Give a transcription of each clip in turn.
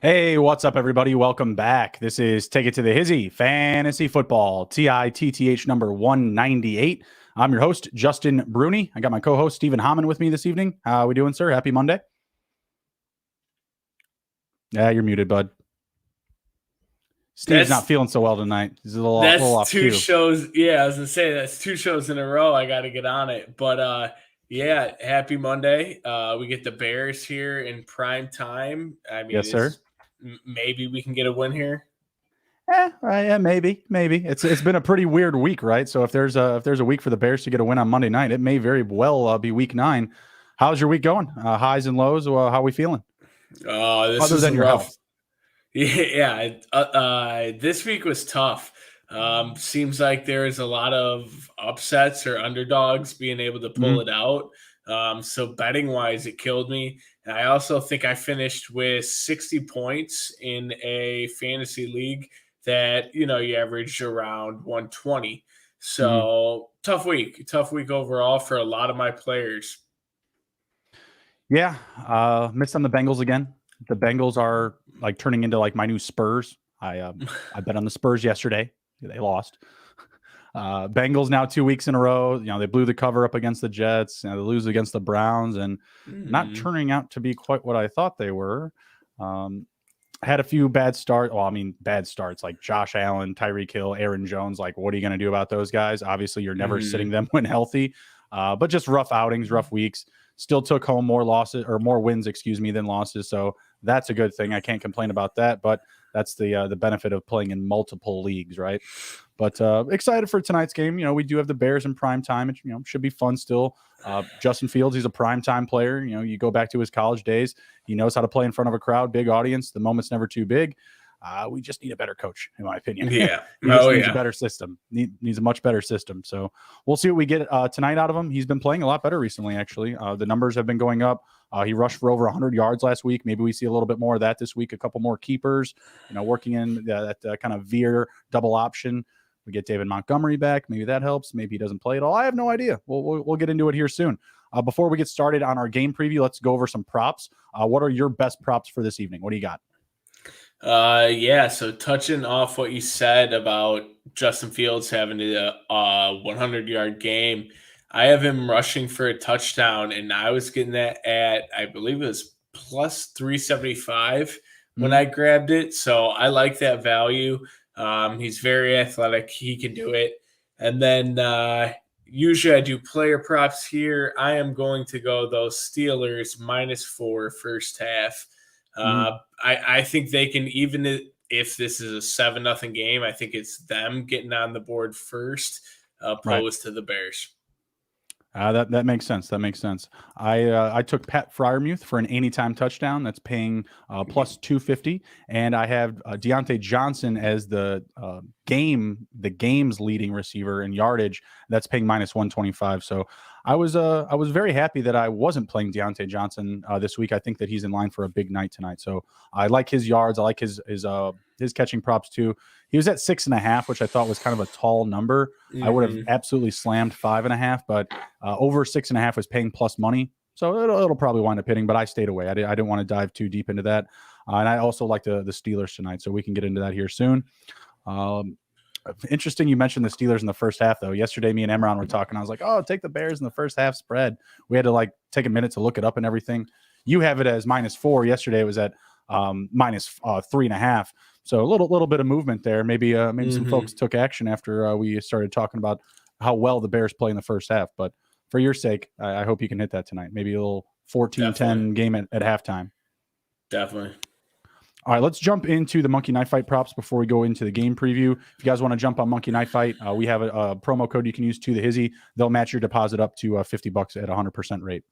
Hey, what's up, everybody? Welcome back. This is Take It to the Hizzy Fantasy Football, TITTH number 198. I'm your host, Justin Bruni. I got my co-host, Stephen Hammond, with me this evening. How are we doing, sir? Happy Monday. Yeah, you're muted, bud. Steve's not feeling so well tonight. He's a little off two cue. shows. Yeah, I was going to say, that's 2 shows in a row. I got to get on it. But, yeah, happy Monday. We get the Bears here in prime time. I mean, yes, sir. Maybe we can get a win here. Yeah, maybe. It's been a pretty weird week, right? So if there's a week for the Bears to get a win on Monday night, it may very well be week 9. How's your week going? Highs and lows? How are we feeling? This Other is than your rough. health. Yeah. This week was tough. Seems like there is a lot of upsets or underdogs being able to pull it out. So betting wise, it killed me. And I also think I finished with 60 points in a fantasy league that, you averaged around 120. So tough week overall for a lot of my players. Yeah. Missed on the Bengals again. The Bengals are like turning into like my new Spurs. I bet on the Spurs yesterday. They lost. Bengals now 2 weeks in a row. They blew the cover up against the Jets. They lose against the Browns, and not turning out to be quite what I thought they were. Had a few bad starts. Well, I mean, bad starts like Josh Allen, Tyreek Hill, Aaron Jones. Like, what are you going to do about those guys? Obviously, you're never sitting them when healthy. But just rough outings, rough weeks. Still took home more wins, than losses. So that's a good thing. I can't complain about that. But that's the benefit of playing in multiple leagues, right? But excited for tonight's game. We do have the Bears in prime time. It should be fun still. Justin Fields, he's a prime time player. You go back to his college days. He knows how to play in front of a crowd, big audience. The moment's never too big. We just need a better coach, in my opinion. Yeah. He needs a better system. Needs a much better system. So we'll see what we get tonight out of him. He's been playing a lot better recently, actually. The numbers have been going up. He rushed for over 100 yards last week. Maybe we see a little bit more of that this week. A couple more keepers, working in that kind of veer double option. We get David Montgomery back. Maybe that helps. Maybe he doesn't play at all. I have no idea. We'll get into it here soon. Before we get started on our game preview, let's go over some props. What are your best props for this evening? What do you got? So touching off what you said about Justin Fields having a 100-yard game, I have him rushing for a touchdown, and I was getting that at, I believe it was plus 375 when I grabbed it. So I like that value. He's very athletic. He can do it. And then usually I do player props here. I am going to go those Steelers -4 first half. I think they can, even if this is a 7-0 game, I think it's them getting on the board first, opposed to the Bears. That makes sense. I took Pat Freiermuth for an anytime touchdown. That's paying plus 250, and I have Deontay Johnson as the game's leading receiver in yardage. That's paying -125. So I was very happy that I wasn't playing Deontay Johnson this week. I think that he's in line for a big night tonight. So I like his yards. I like his catching props too. He was at 6.5, which I thought was kind of a tall number. I would have absolutely slammed 5.5, but over 6.5 was paying plus money. So it'll probably wind up hitting, but I stayed away. I didn't want to dive too deep into that. And I also like the Steelers tonight, so we can get into that here soon. Interesting you mentioned the Steelers in the first half, though. Yesterday, me and Emron were talking. I was like, oh, take the Bears in the first half spread. We had to take a minute to look it up and everything. You have it as -4. Yesterday, it was at -3.5. So a little bit of movement there. Maybe some folks took action after we started talking about how well the Bears play in the first half. But for your sake, I hope you can hit that tonight. Maybe a little 14-10 game at halftime. Definitely. All right, let's jump into the Monkey Knife Fight props before we go into the game preview. If you guys want to jump on Monkey Knife Fight, we have a promo code you can use to the Hizzy. They'll match your deposit up to $50 at 100% rate.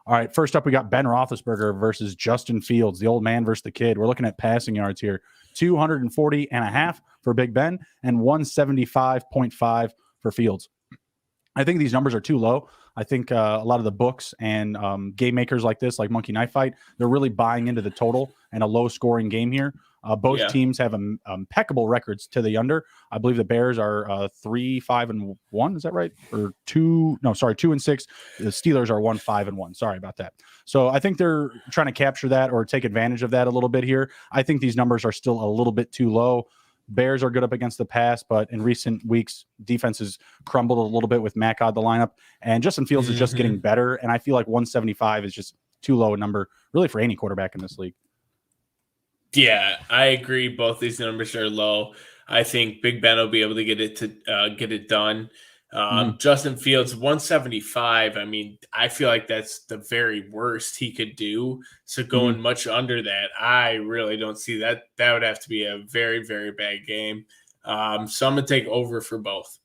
All right, first up, we got Ben Roethlisberger versus Justin Fields, the old man versus the kid. We're looking at passing yards here, 240.5 for Big Ben and 175.5 for Fields. I think these numbers are too low. I think a lot of the books and game makers like this, like Monkey Knife Fight, they're really buying into the total and a low-scoring game here. Both teams have impeccable records to the under. I believe the Bears are 3-5-1. Is that right? Or 2-6. The Steelers are 1-5-1. Sorry about that. So I think they're trying to capture that or take advantage of that a little bit here. I think these numbers are still a little bit too low. Bears are good up against the pass, but in recent weeks, defenses crumbled a little bit with Mack out of the lineup, and Justin Fields is just getting better. And I feel like 175 is just too low a number, really, for any quarterback in this league. Yeah, I agree. Both these numbers are low. I think Big Ben will be able to get it done. Justin Fields, 175. I mean, I feel like that's the very worst he could do. So going much under that, I really don't see that. That would have to be a very, very bad game. So I'm going to take over for both.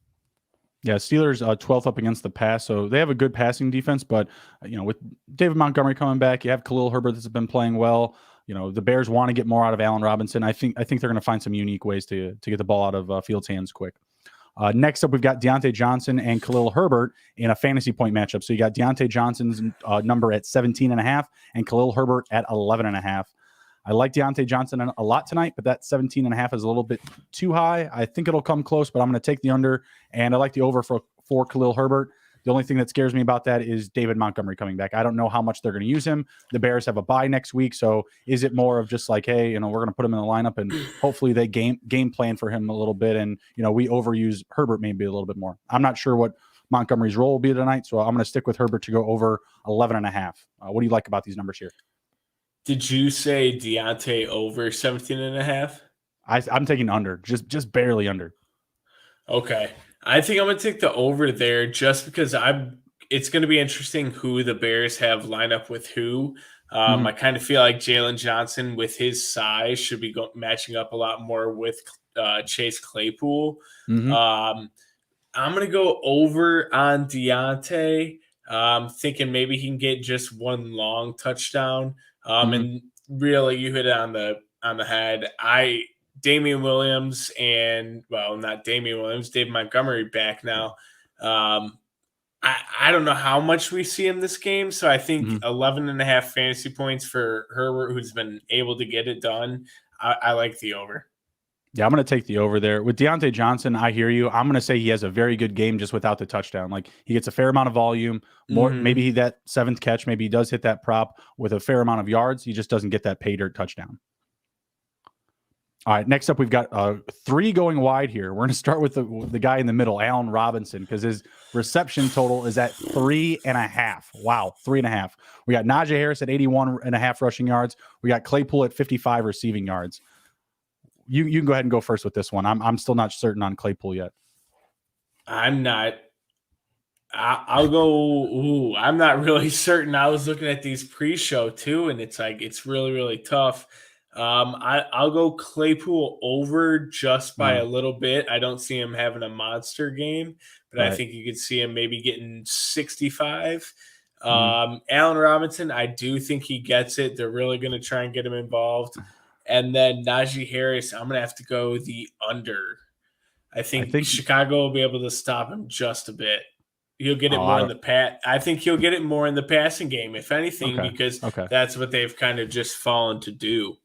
Yeah, Steelers 12th up against the pass, so they have a good passing defense. But with David Montgomery coming back, you have Khalil Herbert that's been playing well. The Bears want to get more out of Allen Robinson. I think they're going to find some unique ways to get the ball out of Fields' hands quick. Next up, we've got Deontay Johnson and Khalil Herbert in a fantasy point matchup. So you got Deontay Johnson's number at 17.5 and Khalil Herbert at 11.5. I like Deontay Johnson a lot tonight, but that 17.5 is a little bit too high. I think it'll come close, but I'm going to take the under, and I like the over for Khalil Herbert. The only thing that scares me about that is David Montgomery coming back. I don't know how much they're going to use him. The Bears have a bye next week, so is it more of just like, hey, we're going to put him in the lineup, and hopefully they game plan for him a little bit, and we overuse Herbert maybe a little bit more. I'm not sure what Montgomery's role will be tonight, so I'm going to stick with Herbert to go over 11.5. What do you like about these numbers here? Did you say Deontay over 17.5? I'm taking under, just barely under. Okay. I think I'm going to take the over there just because it's going to be interesting who the Bears have lined up with who. I kind of feel like Jalen Johnson with his size should be matching up a lot more with Chase Claypool. I'm going to go over on Deontay, thinking maybe he can get just one long touchdown. And really, you hit it on the head. Damian Williams not Damian Williams, Dave Montgomery back now. I don't know how much we see in this game, so I think 11.5 fantasy points for Herbert, who's been able to get it done. I like the over. Yeah, I'm going to take the over there. With Deontay Johnson, I hear you. I'm going to say he has a very good game just without the touchdown. Like, he gets a fair amount of volume. Maybe that seventh catch, maybe he does hit that prop with a fair amount of yards. He just doesn't get that pay dirt touchdown. All right, next up, we've got 3 going wide here. We're going to start with the guy in the middle, Allen Robinson, because his reception total is at 3.5. Wow, 3.5. We got Naji Harris at 81.5 rushing yards. We got Claypool at 55 receiving yards. You can go ahead and go first with this one. I'm still not certain on Claypool yet. I'm not. I'll go. Ooh, I'm not really certain. I was looking at these pre-show too, and it's really, really tough. I'll go Claypool over just by a little bit. I don't see him having a monster game, but I think you could see him maybe getting 65. Allen Robinson, I do think he gets it. They're really going to try and get him involved. And then Naji Harris, I'm going to have to go the under. I think Chicago will be able to stop him just a bit. He'll get it more in the I think he'll get it more in the passing game, if anything, because that's what they've kind of just fallen to do.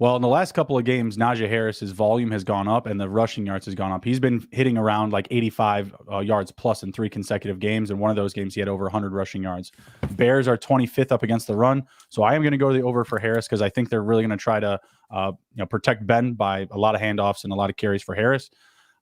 Well, in the last couple of games, Naji Harris's volume has gone up and the rushing yards has gone up. He's been hitting around like 85 yards plus in 3 consecutive games. And one of those games, he had over 100 rushing yards. Bears are 25th up against the run. So I am going to go the over for Harris because I think they're really going to try to protect Ben by a lot of handoffs and a lot of carries for Harris.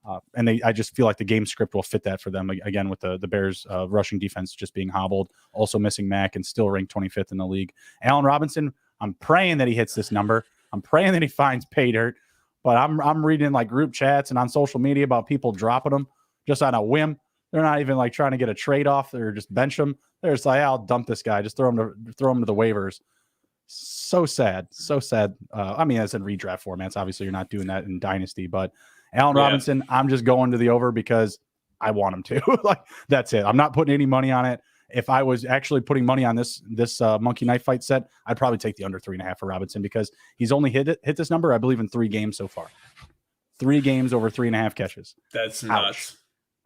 I just feel like the game script will fit that for them, again, with the Bears rushing defense just being hobbled, also missing Mack and still ranked 25th in the league. Allen Robinson, I'm praying that he hits this number. I'm praying that he finds pay dirt, but I'm reading like group chats and on social media about people dropping him just on a whim. They're not even like trying to get a trade off or just bench him. They're just like, I'll dump this guy. Just throw him to the waivers. So sad. So sad. I mean, that's in redraft formats. Obviously, you're not doing that in Dynasty, but Allen Robinson, I'm just going to the over because I want him to. Like, that's it. I'm not putting any money on it. if I was actually putting money on this monkey knife fight set, I'd probably take the under 3.5 for Robinson because he's only hit this number, I believe, in 3 games so far. 3 games over 3.5 catches. That's nuts.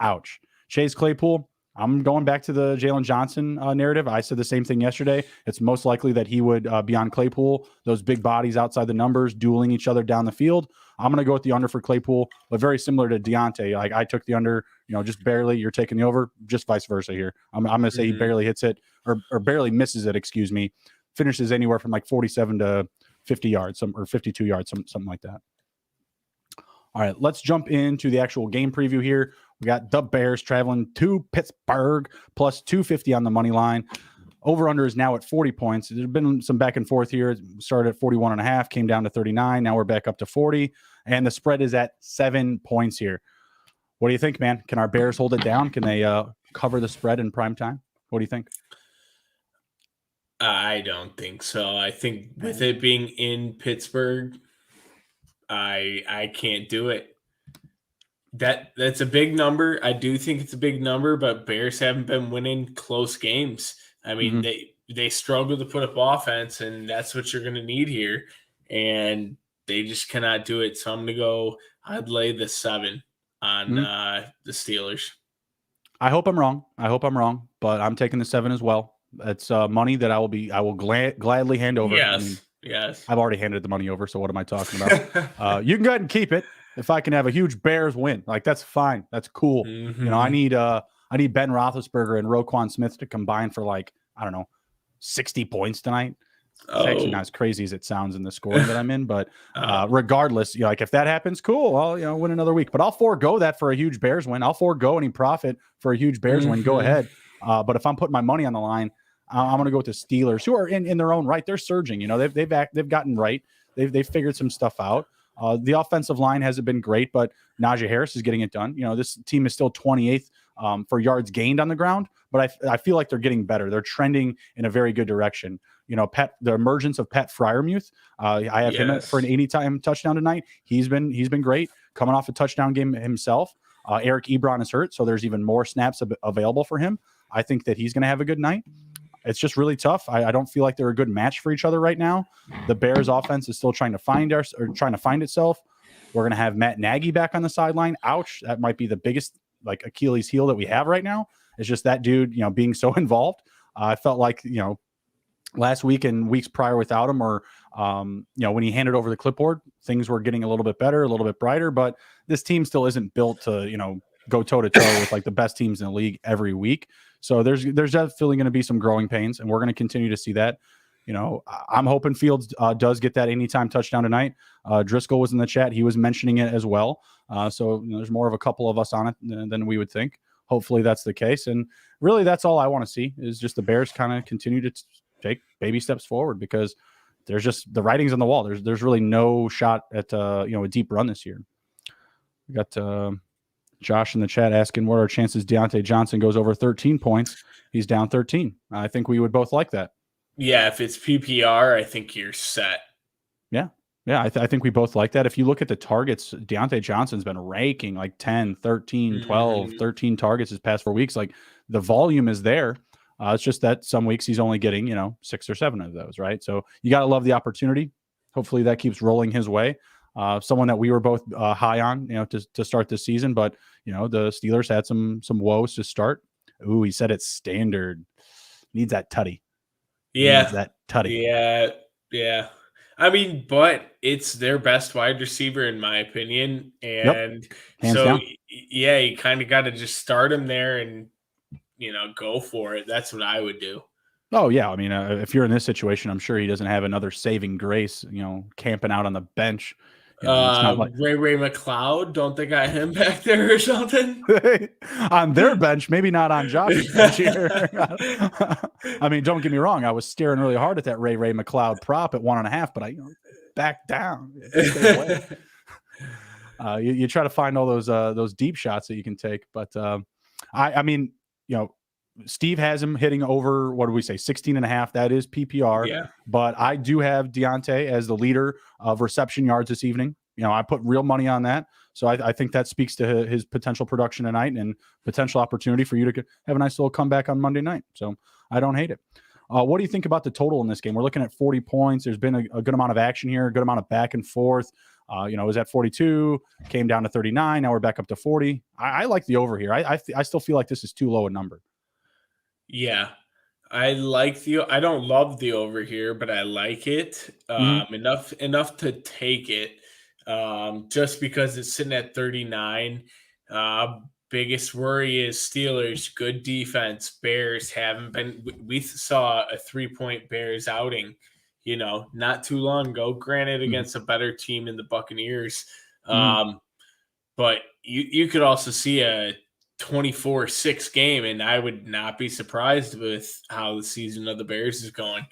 Ouch. Chase Claypool, I'm going back to the Jalen Johnson narrative. I said the same thing yesterday. It's most likely that he would be on Claypool, those big bodies outside the numbers, dueling each other down the field. I'm going to go with the under for Claypool, but very similar to Deontay. Like I took the under, just barely. You're taking the over, just vice versa here. I'm going to say he barely hits it or barely misses it, excuse me. Finishes anywhere from like 47 to 50 yards, or 52 yards, something like that. All right, let's jump into the actual game preview here. We got the Bears traveling to Pittsburgh, plus 250 on the money line. Over-under is now at 40 points. There's been some back and forth here. It started at 41.5, came down to 39. Now we're back up to 40, and the spread is at 7 points here. What do you think, man? Can our Bears hold it down? Can they cover the spread in prime time? What do you think? I don't think so. I think with it being in Pittsburgh, I can't do it. That's a big number. I do think it's a big number, but Bears haven't been winning close games. I mean, they struggle to put up offense, and that's what you're going to need here. And they just cannot do it. So I'm going to go. I'd lay the 7 on the Steelers. I hope I'm wrong, but I'm taking the 7 as well. It's money that I will gladly hand over. Yes. Yes. I've already handed the money over, so what am I talking about? You can go ahead and keep it if I can have a huge Bears win. Like, that's fine. That's cool. I need Ben Roethlisberger and Roquan Smith to combine for 60 points tonight. It's actually not as crazy as it sounds in the scoring that I'm in, but regardless, if that happens, cool. I'll win another week. But I'll forego that for a huge Bears win. I'll forego any profit for a huge Bears win. Go ahead. But if I'm putting my money on the line, I'm going to go with the Steelers, who are in their own right. They're surging. They've gotten right. They've figured some stuff out. The offensive line hasn't been great, but Naji Harris is getting it done. This team is still 28th for yards gained on the ground, but I feel like they're getting better. They're trending in a very good direction. The emergence of Pat Freiermuth. I have him for an 80-time touchdown tonight. He's been great, coming off a touchdown game himself. Eric Ebron is hurt, so there's even more snaps available for him. I think that he's going to have a good night. It's just really tough. I don't feel like they're a good match for each other right now. The Bears offense is still trying to find itself. We're going to have Matt Nagy back on the sideline. Ouch. That might be the biggest Achilles heel that we have right now. It's just that dude, being so involved. I felt like, last week and weeks prior without him, or, when he handed over the clipboard, things were getting a little bit better, a little bit brighter, but this team still isn't built to, go toe to toe with the best teams in the league every week. So there's definitely going to be some growing pains, and we're going to continue to see that. I'm hoping Fields does get that anytime touchdown tonight. Driscoll was in the chat. He was mentioning it as well. So there's more of a couple of us on it than we would think. Hopefully that's the case. And really that's all I want to see is just the Bears kind of continue to take baby steps forward, because there's just the writing's on the wall. There's really no shot at a deep run this year. We got Josh in the chat asking what are our chances Deontay Johnson goes over 13 points. He's down 13. I think we would both like that. Yeah, if it's PPR, I think you're set. Yeah. I think we both like that. If you look at the targets, Deontay Johnson's been raking 10, 13, 12, 13 targets his past 4 weeks. The volume is there. It's just that some weeks he's only getting, 6 or 7 of those, right? So you got to love the opportunity. Hopefully that keeps rolling his way. Someone that we were both high on, to start this season, but the Steelers had some woes to start. Ooh, he said it's standard. Needs that tutty. Yeah, needs that tutty. Yeah. I mean, but it's their best wide receiver in my opinion, and Hands so down. yeah, you kind of got to just start him there and go for it. That's what I would do. Oh, yeah. I mean, if you're in this situation, I'm sure he doesn't have another saving grace, camping out on the bench. It's not like Ray McLeod, don't they got him back there or something? on their bench, maybe not on Josh's bench here. I mean, don't get me wrong. I was staring really hard at that Ray McLeod prop at 1.5, but I backed down. Stay away. You try to find all those deep shots that you can take, but I mean, Steve has him hitting over, what do we say, 16.5. That is PPR. Yeah. But I do have Deontay as the leader of reception yards this evening. I put real money on that. So I think that speaks to his potential production tonight and potential opportunity for you to have a nice little comeback on Monday night. So I don't hate it. What do you think about the total in this game? We're looking at 40 points. There's been a good amount of action here, a good amount of back and forth. It was at 42, came down to 39. Now we're back up to 40. I like the over here. I still feel like this is too low a number. Yeah. I don't love the over here, but I like it enough to take it. Just because it's sitting at 39. Biggest worry is Steelers, good defense. Bears haven't been. We saw a 3-point Bears outing, not too long ago. Granted, against a better team in the Buccaneers, but you could also see a 24-6 game, and I would not be surprised with how the season of the Bears is going.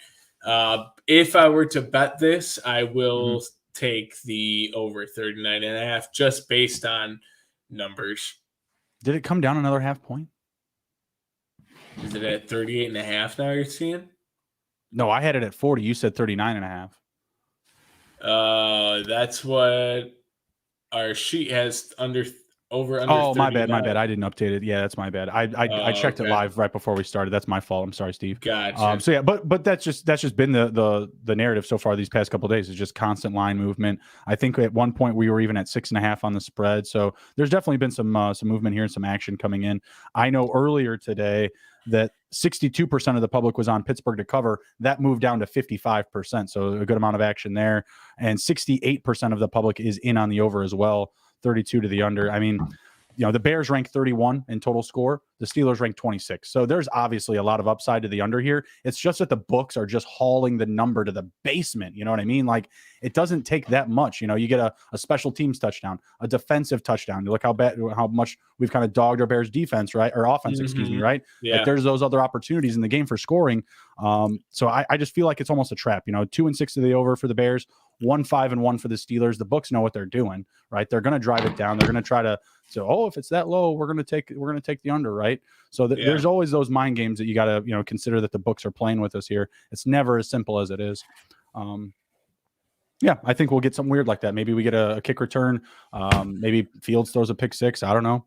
If I were to bet this, I will take the over 39.5 just based on numbers. Did it come down another half point? Is it at 38.5 now you're seeing? No, I had it at 40. You said 39.5. That's what our sheet has under. Oh, my bad. I didn't update it. Yeah, that's my bad. I checked it live right before we started. That's my fault. I'm sorry, Steve. Gotcha. So yeah, but that's just been the narrative so far these past couple of days is just constant line movement. I think at one point we were even at 6.5 on the spread. So there's definitely been some movement here and some action coming in. I know earlier today that 62% of the public was on Pittsburgh to cover. That moved down to 55%. So a good amount of action there. And 68% of the public is in on the over as well. 32 to the under. I mean, the Bears rank 31 in total score. The Steelers rank 26. So there's obviously a lot of upside to the under here. It's just that the books are just hauling the number to the basement. You know what I mean? Like, it doesn't take that much. You get a special teams touchdown, a defensive touchdown. You look how much we've kind of dogged our Bears defense, right? Or offense, excuse me, right? Yeah. Like, there's those other opportunities in the game for scoring. So I just feel like it's almost a trap. 2-6 to the over for the Bears. 1-5-1 for the Steelers. The books know what they're doing, right? They're going to drive it down. They're going to try to say, if it's that low, we're going to take the under, right? So there's always those mind games that you got to consider that the books are playing with us here. It's never as simple as it is. I think we'll get something weird like that. Maybe we get a kick return. Maybe Fields throws a pick six. I don't know.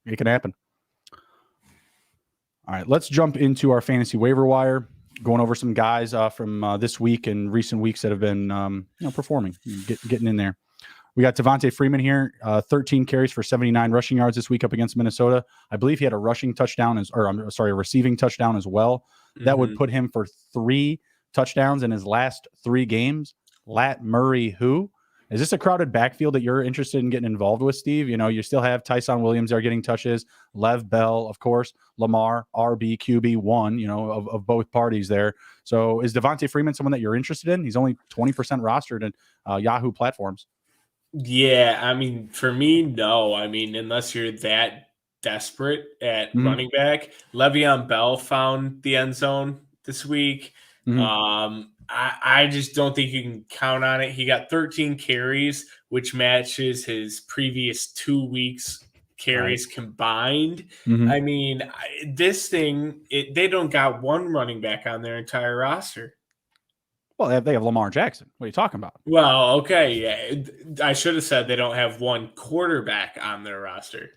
It can happen. All right, let's jump into our fantasy waiver wire. Going over some guys from this week and recent weeks that have been performing, getting in there. We got Devonte Freeman here, 13 carries for 79 rushing yards this week up against Minnesota. I believe he had a receiving touchdown as well. That would put him for 3 touchdowns in his last 3 games. Lat Murray, who? Is this a crowded backfield that you're interested in getting involved with, Steve? You still have Tyson Williams are getting touches, Lev Bell, of course, Lamar, RB, QB, one, of both parties there. So is Devonte Freeman someone that you're interested in? He's only 20% rostered in Yahoo platforms. Yeah, I mean, for me, no. I mean, unless you're that desperate at running back. Le'Veon Bell found the end zone this week. I just don't think you can count on it. He got 13 carries, which matches his previous 2 weeks carries combined. I mean, they don't got one running back on their entire roster. Well, they have Lamar Jackson. What are you talking about? Well, okay, yeah. I should have said they don't have one quarterback on their roster.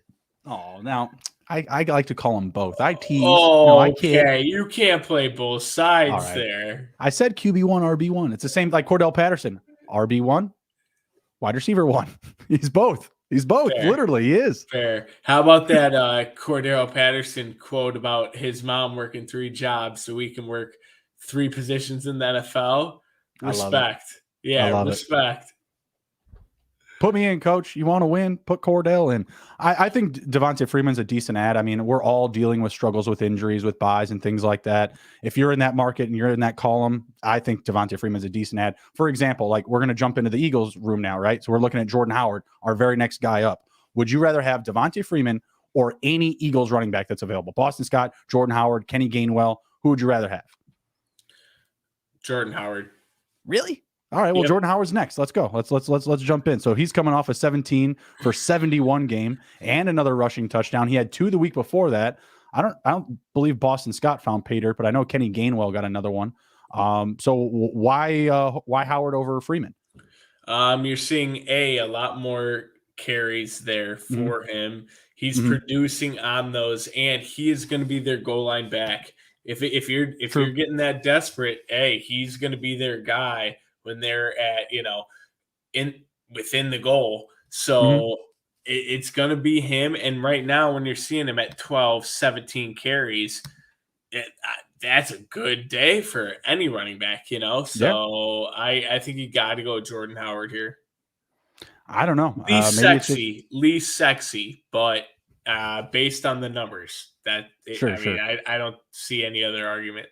Oh, now I like to call them both. I tease. Okay, you can't play both sides there. I said QB1, RB1. It's the same like Cordell Patterson. RB1, wide receiver 1. He's both. Fair. Literally, he is. Fair. How about that Cordell Patterson quote about his mom working 3 jobs so we can work 3 positions in the NFL? Respect. Yeah, respect. Put me in, coach. You want to win? Put Cordell in. I think Devonte Freeman's a decent ad. I mean, we're all dealing with struggles with injuries, with buys and things like that. If you're in that market and you're in that column, I think Devonte Freeman's a decent ad. For example, like we're going to jump into the Eagles room now, right? So we're looking at Jordan Howard, our very next guy up. Would you rather have Devonte Freeman or any Eagles running back that's available? Boston Scott, Jordan Howard, Kenny Gainwell. Who would you rather have? Jordan Howard. Really? All right, well, yep. Jordan Howard's next. Let's go. Let's jump in. So he's coming off a 17 for 71 game and another rushing touchdown. He had 2 the week before that. I don't believe Boston Scott found pay dirt, but I know Kenny Gainwell got another one. So why Howard over Freeman? You're seeing a lot more carries there Mhm. for him. He's Mhm. producing on those, and he is going to be their goal line back. If you're True. getting that desperate, he's going to be their guy when they're at in within the goal. Mhm. So it's going to be him. And right now, when you're seeing him at 12, 17 carries, that's a good day for any running back. Yeah. So I think you got to go with Jordan Howard here. I don't know. Least Maybe it's just sexy, least sexy, but based on the numbers, sure, I mean, sure. I don't see any other argument.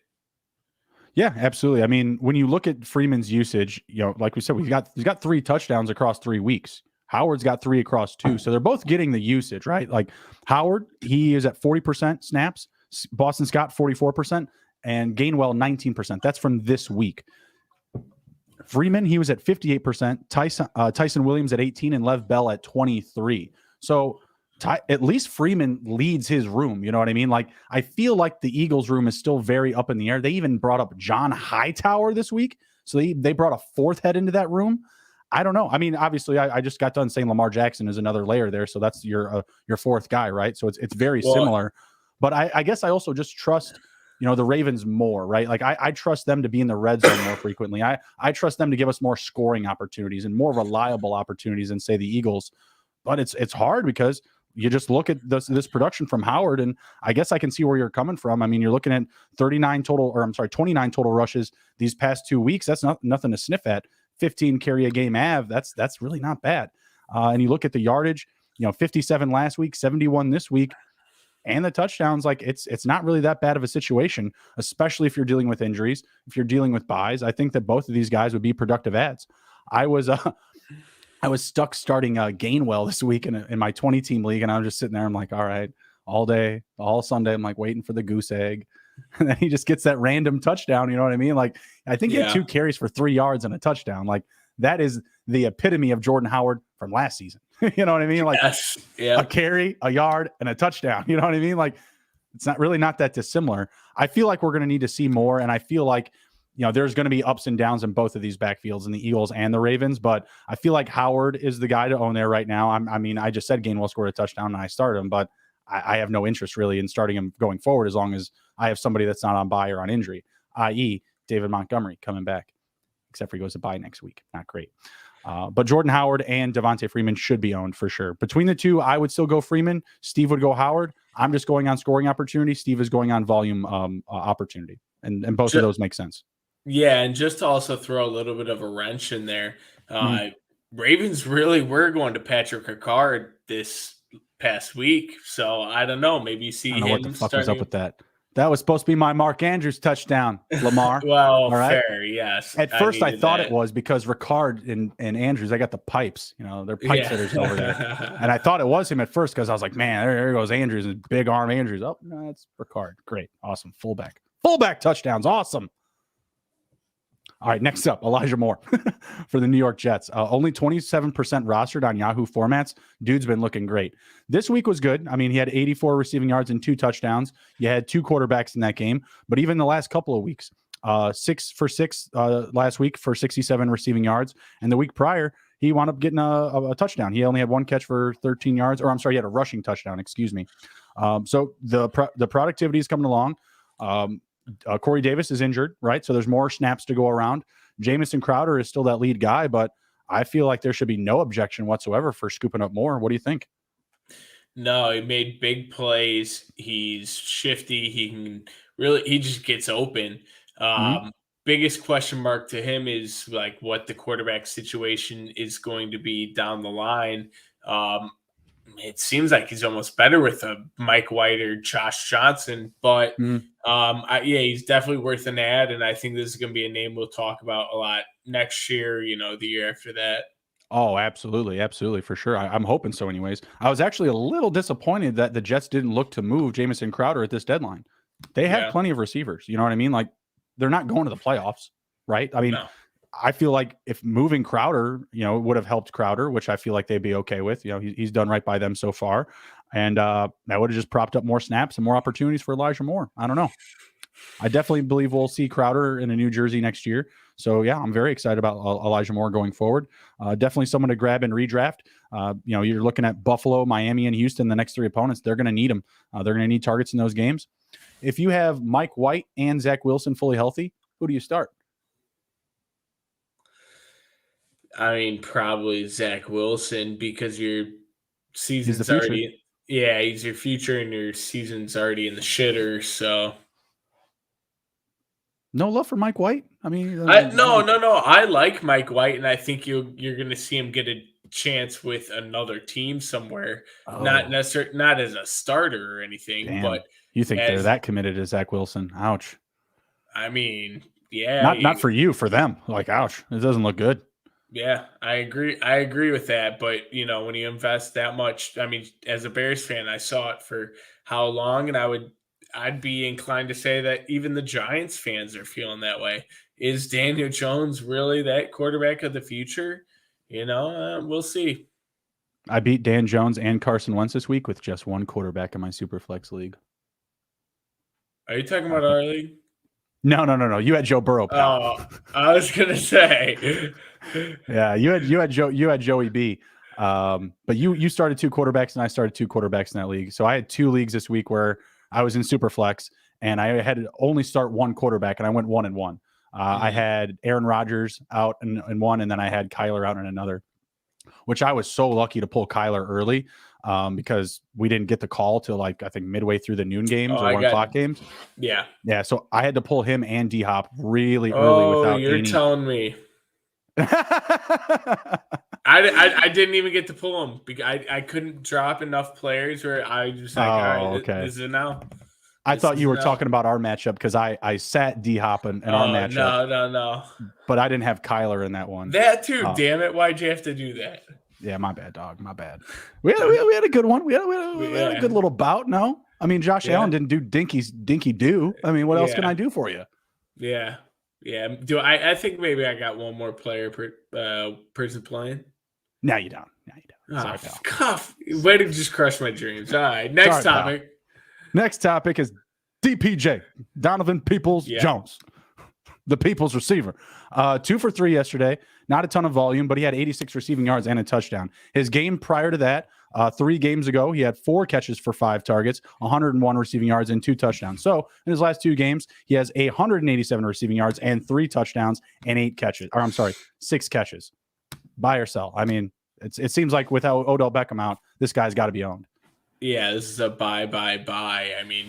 Yeah, absolutely. I mean, when you look at Freeman's usage, like we said, he's got 3 touchdowns across 3 weeks. Howard's got 3 across 2. So they're both getting the usage, right? Like Howard, he is at 40% snaps, Boston Scott 44%, and Gainwell 19%. That's from this week. Freeman, he was at 58%, Tyson Williams at 18, and Lev Bell at 23. So at least Freeman leads his room. You know what I mean? Like, I feel like the Eagles' room is still very up in the air. They even brought up John Hightower this week. So they brought a 4th head into that room. I don't know. I mean, obviously, I just got done saying Lamar Jackson is another layer there. So that's your 4th guy, right? So it's very Well, similar. But I guess I also just trust the Ravens more, right? Like I trust them to be in the red zone more frequently. I trust them to give us more scoring opportunities and more reliable opportunities than say the Eagles. But it's hard because you just look at this production from Howard, and I guess I can see where you're coming from. I mean, you're looking at 29 total rushes these past 2 weeks. That's nothing to sniff at. 15 carry a game av. That's really not bad. And you look at the yardage, 57 last week, 71 this week. And the touchdowns, like it's not really that bad of a situation, especially if you're dealing with injuries, if you're dealing with buys. I think that both of these guys would be productive ads. I was stuck starting Gainwell this week in my 20-team league, and I'm just sitting there. I'm like, all right, all day, all Sunday, I'm like waiting for the goose egg, and then he just gets that random touchdown. You know what I mean? Like I think he had 2 carries for 3 yards and a touchdown. Like that is the epitome of Jordan Howard from last season. You know what I mean? Like a carry, a yard, and a touchdown. You know what I mean? Like it's not that dissimilar. I feel like we're going to need to see more, and I feel like there's going to be ups and downs in both of these backfields in the Eagles and the Ravens, but I feel like Howard is the guy to own there right now. I mean, I just said Gainwell scored a touchdown and I started him, but I have no interest really in starting him going forward as long as I have somebody that's not on bye or on injury, i.e. David Montgomery coming back, except for he goes to bye next week. Not great. But Jordan Howard and Devonte Freeman should be owned for sure. Between the two, I would still go Freeman. Steve would go Howard. I'm just going on scoring opportunity. Steve is going on volume opportunity. And both of those make sense. Yeah, and just to also throw a little bit of a wrench in there, Ravens really were going to Patrick Ricard this past week. So I don't know. Maybe you see I don't know what the fuck was up with that. That was supposed to be my Mark Andrews touchdown, Lamar. Well, all right? fair, yes. At first, I thought it was because Ricard and Andrews, they got the pipes. They're pipe fitters over there. And I thought it was him at first because I was like, man, there goes Andrews and big arm Andrews. Oh, no, it's Ricard. Great. Awesome. Fullback touchdowns. Awesome. All right, next up, Elijah Moore for the New York Jets. Only 27% rostered on Yahoo formats. Dude's been looking great. This week was good. I mean, he had 84 receiving yards and 2 touchdowns. You had 2 quarterbacks in that game. But even the last couple of weeks, 6 for 6 last week for 67 receiving yards. And the week prior, he wound up getting a touchdown. He only had 1 catch for 13 yards. Or I'm sorry, he had a rushing touchdown, excuse me. So the productivity is coming along. Corey Davis is injured, right? So there's more snaps to go around. Jameson Crowder is still that lead guy, but I feel like there should be no objection whatsoever for scooping up more. What do you think? No, he made big plays. He's shifty. He just gets open. Biggest question mark to him is like what the quarterback situation is going to be down the line. It seems like he's almost better with a Mike White or Josh Johnson, but he's definitely worth an ad, and I think this is going to be a name we'll talk about a lot next year. The year after that. Oh, absolutely, for sure. I'm hoping so. Anyways, I was actually a little disappointed that the Jets didn't look to move Jameson Crowder at this deadline. They have plenty of receivers. You know what I mean? Like they're not going to the playoffs, right? I mean. No. I feel like if moving Crowder, would have helped Crowder, which I feel like they'd be okay with. He's done right by them so far. And that would have just propped up more snaps and more opportunities for Elijah Moore. I don't know. I definitely believe we'll see Crowder in a New Jersey next year. So yeah, I'm very excited about Elijah Moore going forward. Definitely someone to grab and redraft. You're looking at Buffalo, Miami, and Houston, the next 3 opponents. They're going to need him. They're going to need targets in those games. If you have Mike White and Zach Wilson fully healthy, who do you start? I mean, probably Zach Wilson, because your season's future. already – yeah, he's your future and your season's already in the shitter, so – no love for Mike White? I mean, no. I like Mike White, and I think you're going to see him get a chance with another team somewhere. Not necessarily, not as a starter or anything. Damn. But you think they're that committed to Zach Wilson? Ouch. I mean, yeah, not for you, for them. Like, ouch, it doesn't look good. Yeah, I agree with that. But when you invest that much, I mean, as a Bears fan, I saw it for how long, and I'd be inclined to say that even the Giants fans are feeling that way. Is Daniel Jones really that quarterback of the future? We'll see. I beat Dan Jones and Carson Wentz this week with just one quarterback in my Superflex league. Are you talking about our league? No. You had Joe Burrow, pal. Oh, I was gonna say. Yeah, you had Joey B. But you started 2 quarterbacks and I started 2 quarterbacks in that league. So I had 2 leagues this week where I was in Superflex and I had to only start 1 quarterback and I went 1-1. I had Aaron Rodgers out in one, and then I had Kyler out in another, which I was so lucky to pull Kyler early because we didn't get the call till I think midway through the noon games or 1 o'clock games. Yeah. Yeah. So I had to pull him and D-Hop really early without you're telling me. I didn't even get to pull him because I couldn't drop enough players where I just like, all right, okay. This is now. I thought you were talking about our matchup because I sat D-Hop in our matchup. No. But I didn't have Kyler in that one. That too, damn it. Why'd you have to do that? Yeah, my bad, dog. My bad. We had a good one. We had a good little bout, no? I mean, Josh Allen didn't do dinky do. I mean, what else can I do for you? Yeah. Yeah. I think maybe I got one more player person playing. No, you don't. Sorry, cuff. Way to just crush my dreams. All right. Next topic. Pal. Next topic is DPJ, Donovan Peoples-Jones, the Peoples receiver. 2 for 3 yesterday. Not a ton of volume, but he had 86 receiving yards and a touchdown. His game prior to that, 3 games ago, he had 4 catches for 5 targets, 101 receiving yards, and 2 touchdowns. So in his last 2 games, he has 187 receiving yards and 3 touchdowns and 6 catches. Buy or sell. I mean, it seems like without Odell Beckham out, this guy's got to be owned. Yeah, this is a buy. I mean,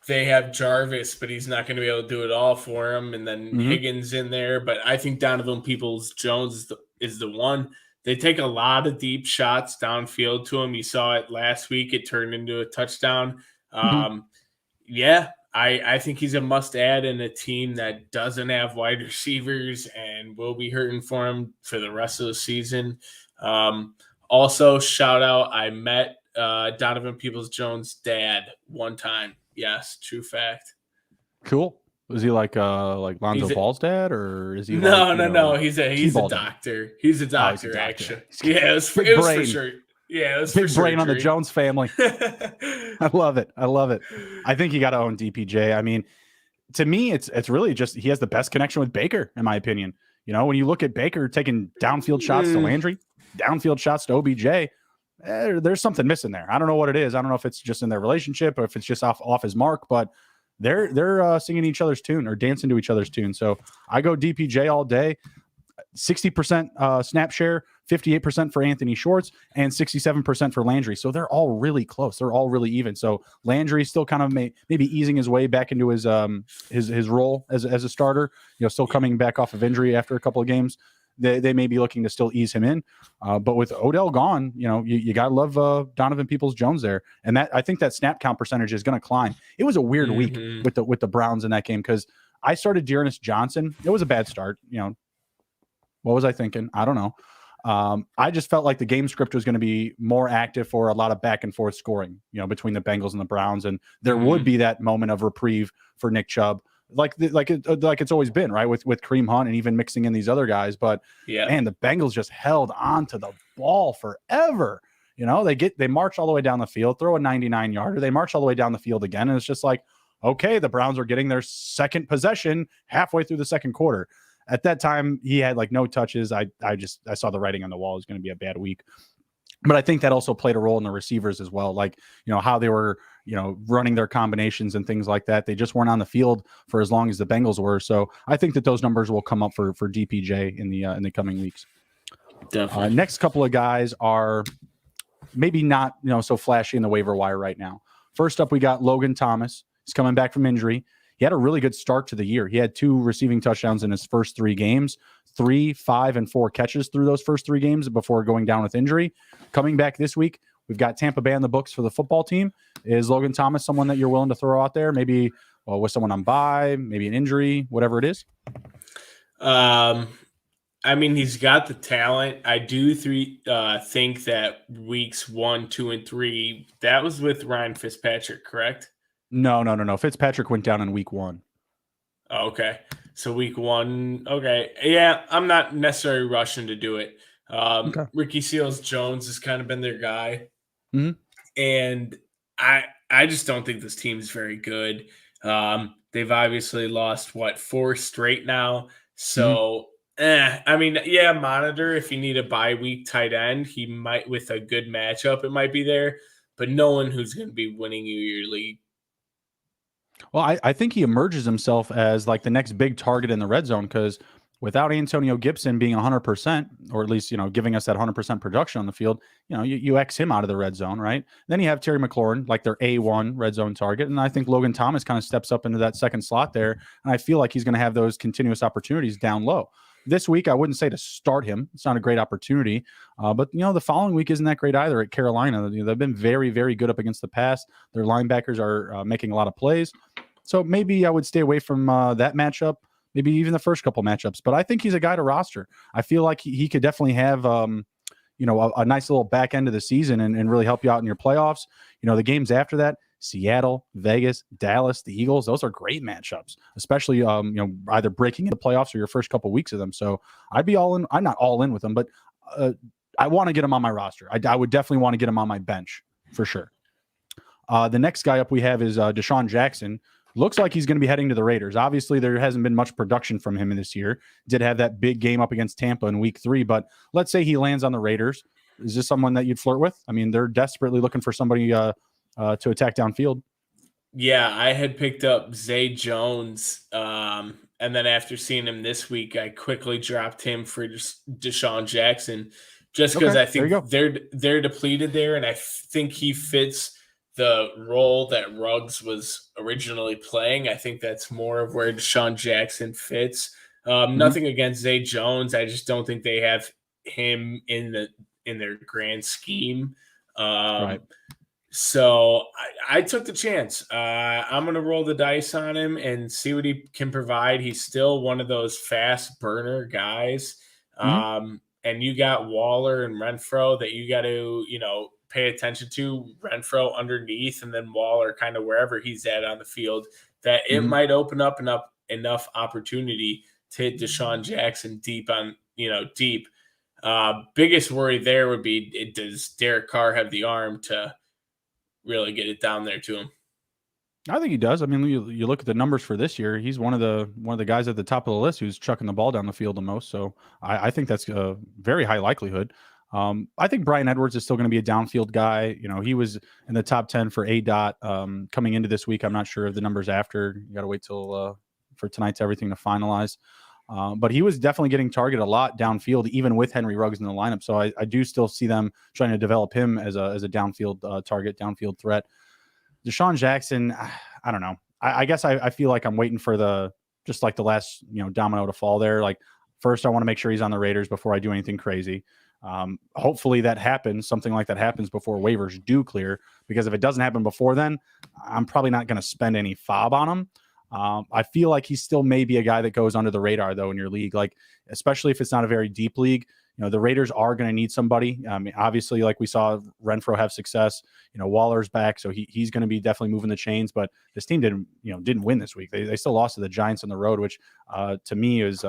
they have Jarvis, but he's not going to be able to do it all for him. And then Higgins in there. But I think Donovan Peoples-Jones is the one. They take a lot of deep shots downfield to him. You saw it last week. It turned into a touchdown. Yeah, I think he's a must-add in a team that doesn't have wide receivers and will be hurting for him for the rest of the season. Also, shout out, I met Donovan Peoples-Jones' dad one time. Yes, true fact. Cool. Was he like Lonzo Ball's dad, or is he? No. He's a doctor. He's a doctor, actually. Yeah, it was for sure. Yeah, it was big brain on the Jones family. I love it. I think you got to own DPJ. I mean, to me, it's really just he has the best connection with Baker, in my opinion. When you look at Baker taking downfield shots to Landry, downfield shots to OBJ. There's something missing there. I don't know what it is. I don't know if it's just in their relationship or if it's just off his mark, but they're singing each other's tune or dancing to each other's tune. So I go DPJ all day. 60% snap share, 58% for Anthony Schwartz, and 67% for Landry. So they're all really close. They're all really even. So Landry's still kind of maybe easing his way back into his role as a starter. Still coming back off of injury after a couple of games. They may be looking to still ease him in, but with Odell gone, you gotta love Donovan Peoples-Jones there, and that I think that snap count percentage is going to climb. It was a weird week with the Browns in that game because I started Dearness Johnson. It was a bad start. What was I thinking? I don't know. I just felt like the game script was going to be more active for a lot of back and forth scoring, between the Bengals and the Browns, and there would be that moment of reprieve for Nick Chubb. Like it's always been, right, with Kareem Hunt and even mixing in these other guys. But man, the Bengals just held on to the ball forever. They march all the way down the field, throw a 99-yarder, they march all the way down the field again, and it's just like, okay, the Browns are getting their second possession halfway through the second quarter. at that time he had like no touches. I saw the writing on the wall. It was going to be a bad week. But I think that also played a role in the receivers as well. Like, how they were, running their combinations and things like that. They just weren't on the field for as long as the Bengals were. So I think that those numbers will come up for DPJ in the coming weeks. Definitely. Next couple of guys are maybe not, so flashy in the waiver wire right now. First up, we got Logan Thomas. He's coming back from injury. He had a really good start to the year. He had 2 receiving touchdowns in his first 3 games, 3, 5, and 4 catches through those first 3 games before going down with injury. Coming back this week, we've got Tampa Bay on the books for the football team. Is Logan Thomas someone that you're willing to throw out there? Maybe with someone on bye, maybe an injury, whatever it is? I mean, he's got the talent. I do think that weeks 1, 2, and 3, that was with Ryan Fitzpatrick, correct? No. Fitzpatrick went down in week 1. Oh, okay. So week 1, okay. Yeah, I'm not necessarily rushing to do it. Okay. Ricky Seals-Jones has kind of been their guy. Mm-hmm. And I just don't think this team is very good. They've obviously lost, 4 straight now. So, I mean, yeah, monitor if you need a bye week tight end. He might, with a good matchup, it might be there. But no one who's going to be winning you your league. Well, I think he emerges himself as like the next big target in the red zone because without Antonio Gibson being 100%, or at least, giving us that 100% production on the field, you X him out of the red zone, right? Then you have Terry McLaurin, like their A1 red zone target. And I think Logan Thomas kind of steps up into that second slot there. And I feel like he's going to have those continuous opportunities down low. This week, I wouldn't say to start him. It's not a great opportunity. But, the following week isn't that great either at Carolina. They've been very, very good up against the pass. Their linebackers are making a lot of plays. So maybe I would stay away from that matchup, maybe even the first couple matchups. But I think he's a guy to roster. I feel like he could definitely have, a nice little back end of the season and really help you out in your playoffs. The games after that, Seattle, Vegas, Dallas, the Eagles, those are great matchups, especially, either breaking into playoffs or your first couple weeks of them. So I'd be all in. I'm not all in with them, but I want to get him on my roster. I would definitely want to get him on my bench for sure. The next guy up we have is Desean Jackson. Looks like he's going to be heading to the Raiders. Obviously, there hasn't been much production from him in this year. Did have that big game up against Tampa in week 3, but let's say he lands on the Raiders. Is this someone that you'd flirt with? I mean, they're desperately looking for somebody to attack downfield. Yeah, I had picked up Zay Jones, and then after seeing him this week, I quickly dropped him for Desean Jackson, just because I think they're depleted there, and I think he fits the role that Ruggs was originally playing. I think that's more of where Desean Jackson fits. Nothing against Zay Jones. I just don't think they have him in their grand scheme. Right. So I took the chance. I'm going to roll the dice on him and see what he can provide. He's still one of those fast burner guys. And you got Waller and Renfro that you got to, pay attention to. Renfro underneath and then Waller kind of wherever he's at on the field, that it might open up enough opportunity to hit Desean Jackson deep. Biggest worry there would be, does Derek Carr have the arm to really get it down there to him? I think he does. I mean, you look at the numbers for this year, he's one of the guys at the top of the list who's chucking the ball down the field the most. So I think that's a very high likelihood. I think Bryan Edwards is still going to be a downfield guy. He was in the top 10 for ADOT coming into this week. I'm not sure of the numbers after. You got to wait till for tonight's everything to finalize. But he was definitely getting targeted a lot downfield, even with Henry Ruggs in the lineup. So I do still see them trying to develop him as a downfield target, downfield threat. Desean Jackson, I don't know. I guess I feel like I'm waiting for the last domino to fall there. Like first, I want to make sure he's on the Raiders before I do anything crazy. Hopefully that happens. Something like that happens before waivers do clear. Because if it doesn't happen before then, I'm probably not going to spend any fob on him. I feel like he still may be a guy that goes under the radar though in your league, like especially if it's not a very deep league. The Raiders are going to need somebody. I mean, obviously, like we saw Renfro have success. Waller's back, so he's going to be definitely moving the chains. But this team didn't win this week. They still lost to the Giants on the road, which to me is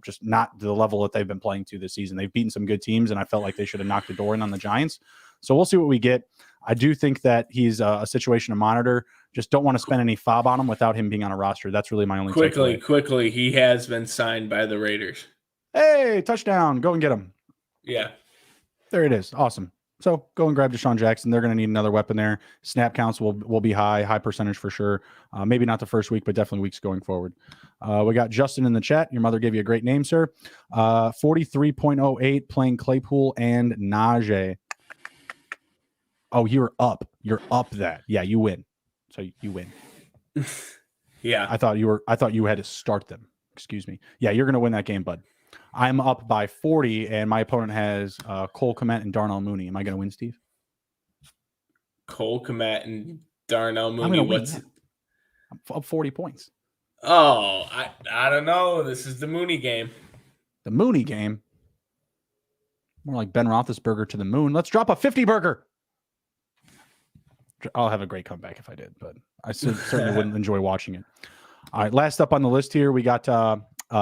just not the level that they've been playing to this season. They've beaten some good teams, and I felt like they should have knocked the door in on the Giants. So we'll see what we get. I do think that he's a situation to monitor. Just don't want to spend any fob on him without him being on a roster. That's really my only takeaway. Quickly, he has been signed by the Raiders. Hey, touchdown. Go and get him. Yeah. There it is. Awesome. So go and grab Desean Jackson. They're going to need another weapon there. Snap counts will be high percentage for sure. Maybe not the first week, but definitely weeks going forward. We got Justin in the chat. Your mother gave you a great name, sir. 43.08 playing Claypool and Najee. Oh, you're up. You're up that. Yeah, you win. So you win. Yeah. I thought you had to start them. Excuse me. Yeah, you're going to win that game, bud. I'm up by 40, and my opponent has Cole Kmet and Darnell Mooney. Am I going to win, Steve? Cole Kmet and Darnell Mooney. I'm going to win. Yeah. I'm up 40 points. Oh, I don't know. This is the Mooney game. The Mooney game? More like Ben Roethlisberger to the moon. Let's drop a 50 burger. I'll have a great comeback if I did, but I certainly wouldn't enjoy watching it. All right, last up on the list here, we got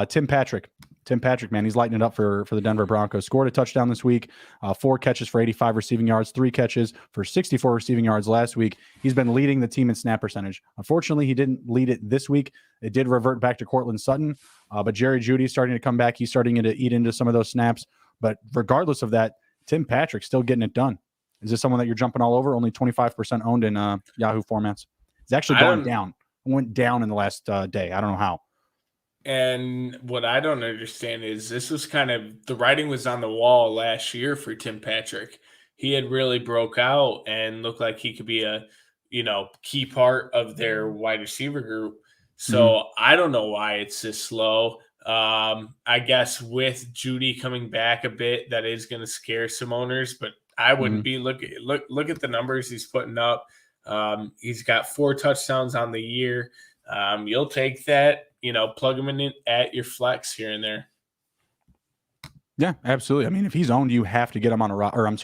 Tim Patrick. Tim Patrick, man, he's lighting it up for the Denver Broncos. Scored a touchdown this week, 4 catches for 85 receiving yards, 3 catches for 64 receiving yards last week. He's been leading the team in snap percentage. Unfortunately, he didn't lead it this week. It did revert back to Cortland Sutton, but Jerry Jeudy's starting to come back. He's starting to eat into some of those snaps. But regardless of that, Tim Patrick's still getting it done. Is this someone that you're jumping all over? Only 25% owned in Yahoo formats. It's actually going down. It went down in the last day. I don't know how. And what I don't understand is this was kind of the writing was on the wall last year for Tim Patrick. He had really broke out and looked like he could be a, key part of their wide receiver group. So I don't know why it's this slow. I guess with Jeudy coming back a bit, that is going to scare some owners, but I wouldn't be look at the numbers he's putting up. He's got 4 touchdowns on the year. You'll take that. Plug him in at your flex here and there. Yeah, absolutely. I mean, if he's owned, you have to get him on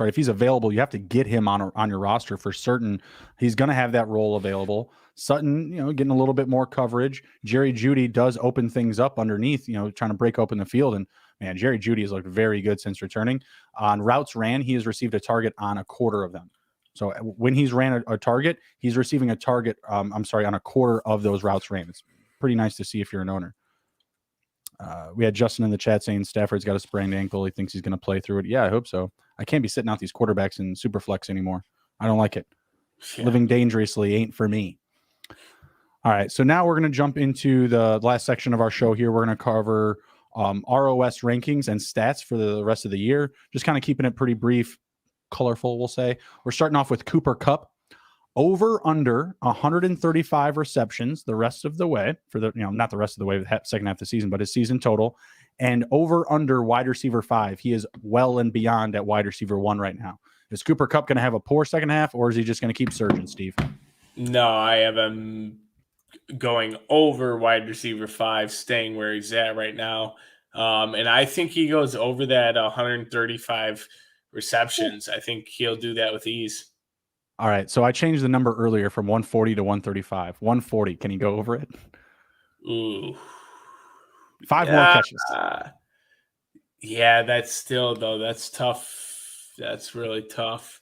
if he's available, you have to get him on your roster for certain. He's going to have that role available. Sutton, getting a little bit more coverage. Jerry Jeudy does open things up underneath, trying to break open the field. And man, Jerry Jeudy has looked very good since returning. On routes ran, he has received a target on a quarter of them. So when he's ran a target, he's receiving a target, on a quarter of those routes ran. It's pretty nice to see if you're an owner. We had Justin in the chat saying Stafford's got a sprained ankle. He thinks he's going to play through it. Yeah, I hope so. I can't be sitting out these quarterbacks in Superflex anymore. I don't like it. Yeah. Living dangerously ain't for me. All right, so now we're going to jump into the last section of our show here. We're going to cover ROS rankings and stats for the rest of the year. Just kind of keeping it pretty brief, colorful, we'll say. We're starting off with Cooper Kupp. Over under 135 receptions the rest of the way for the, not the rest of the way, the second half of the season, but his season total. And over under wide receiver 5. He is well and beyond at wide receiver 1 right now. Is Cooper Kupp going to have a poor second half, or is he just going to keep surging, Steve? No, I have him going over wide receiver 5, staying where he's at right now. And I think he goes over that 135 receptions. I think he'll do that with ease. All right, so I changed the number earlier from 140 to 135. 140, can he go over it? Ooh. 5 more catches. Yeah, that's still, though, that's tough. That's really tough.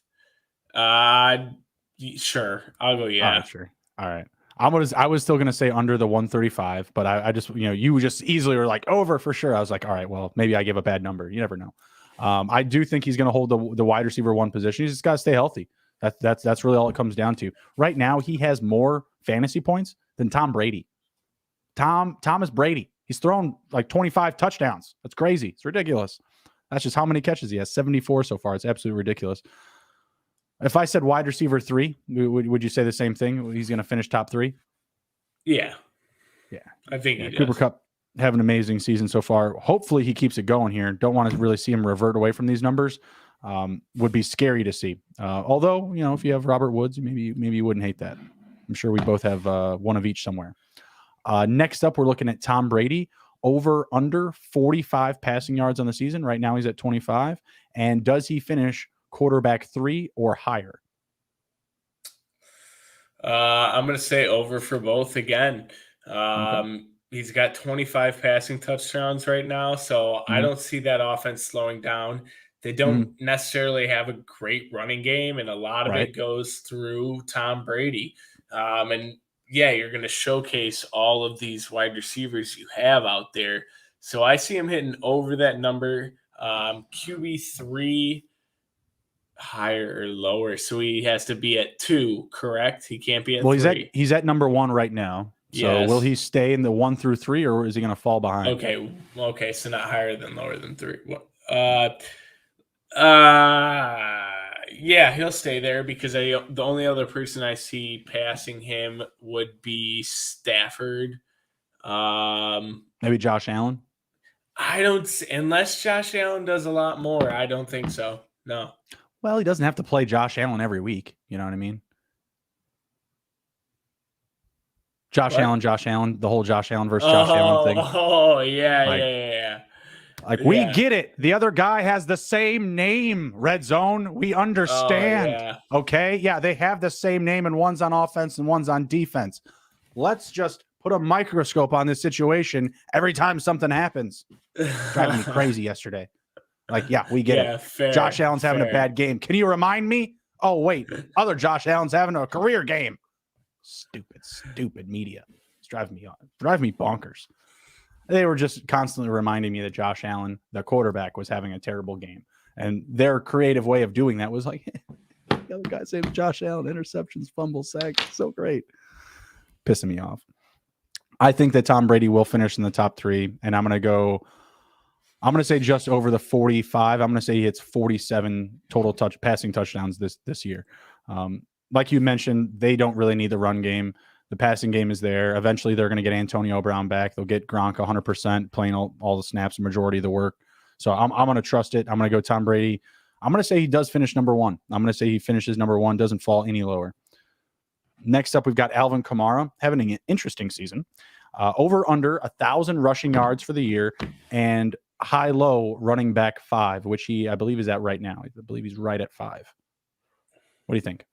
Sure, I'll go, yeah. All right, sure. All right. I was still going to say under the 135, but I just, you just easily were like over for sure. I was like, all right, well, maybe I give a bad number. You never know. I do think he's going to hold the wide receiver 1 position. He's just got to stay healthy. That's really all it comes down to. Right now, he has more fantasy points than Tom Brady. Thomas Brady. He's thrown like 25 touchdowns. That's crazy. It's ridiculous. That's just how many catches he has. 74 so far. It's absolutely ridiculous. If I said wide receiver 3, would you say the same thing? He's going to finish top 3? Yeah. Yeah. I think he does. Cooper Kupp have an amazing season so far. Hopefully he keeps it going here. Don't want to really see him revert away from these numbers. Would be scary to see. Although, if you have Robert Woods, maybe you wouldn't hate that. I'm sure we both have one of each somewhere. Next up, we're looking at Tom Brady. Over under 45 passing yards on the season. Right now he's at 25. And does he finish quarterback 3 or higher? I'm going to say over for both again. Okay. He's got 25 passing touchdowns right now, so I don't see that offense slowing down. They don't necessarily have a great running game, and a lot of it goes through Tom Brady. And yeah, you're going to showcase all of these wide receivers you have out there. So I see him hitting over that number. QB3 higher or lower. So he has to be at 2, correct? He can't be at 3. He's at number 1 right now. So Yes. will he stay in the 1 through 3, or is he going to fall behind? Okay. So not higher than lower than 3. Yeah, he'll stay there because the only other person I see passing him would be Stafford. Maybe Josh Allen. I don't, unless Josh Allen does a lot more. I don't think so. No. Well, he doesn't have to play Josh Allen every week. You know what I mean? Josh Allen, the whole Josh Allen versus Josh Allen thing. Oh, yeah. Like, we get it. The other guy has the same name, Red Zone. We understand. Oh, yeah. Okay? Yeah, they have the same name, and one's on offense and one's on defense. Let's just put a microscope on this situation every time something happens. Driving me crazy yesterday. Like, yeah, we get it. Fair, Josh Allen's having a bad game. Can you remind me? Oh, wait. Other Josh Allen's having a career game. Stupid media. It's driving me bonkers. They were just constantly reminding me that Josh Allen, the quarterback, was having a terrible game. And their creative way of doing that was like, the other guy's name is Josh Allen, interceptions, fumbles, sacks. So great. Pissing me off. I think that Tom Brady will finish in the top 3, and I'm going to say just over the 45. I'm going to say he hits 47 total passing touchdowns this year. Like you mentioned, they don't really need the run game. The passing game is there. Eventually, they're going to get Antonio Brown back. They'll get Gronk 100%, playing all the snaps, the majority of the work. So I'm going to trust it. I'm going to go Tom Brady. I'm going to say he does finish number 1. I'm going to say he finishes number 1, doesn't fall any lower. Next up, we've got Alvin Kamara having an interesting season. Over under 1,000 rushing yards for the year, and high-low running back 5, which I believe is at right now. I believe he's right at 5. What do you think?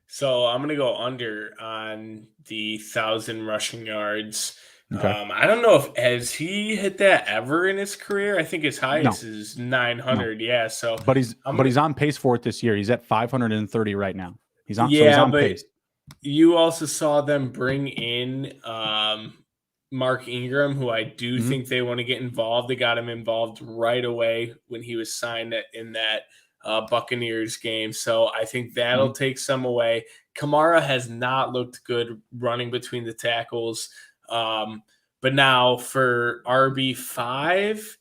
So I'm going to go under on the 1,000 rushing yards. Okay. I don't know has he hit that ever in his career? I think his highest is 900. No. Yeah. So, but he's on pace for it this year. He's at 530 right now. He's on pace. You also saw them bring in Mark Ingram, who I do think they want to get involved. They got him involved right away when he was signed in that Buccaneers game. So I think that'll take some away. Kamara has not looked good running between the tackles. But now for RB5,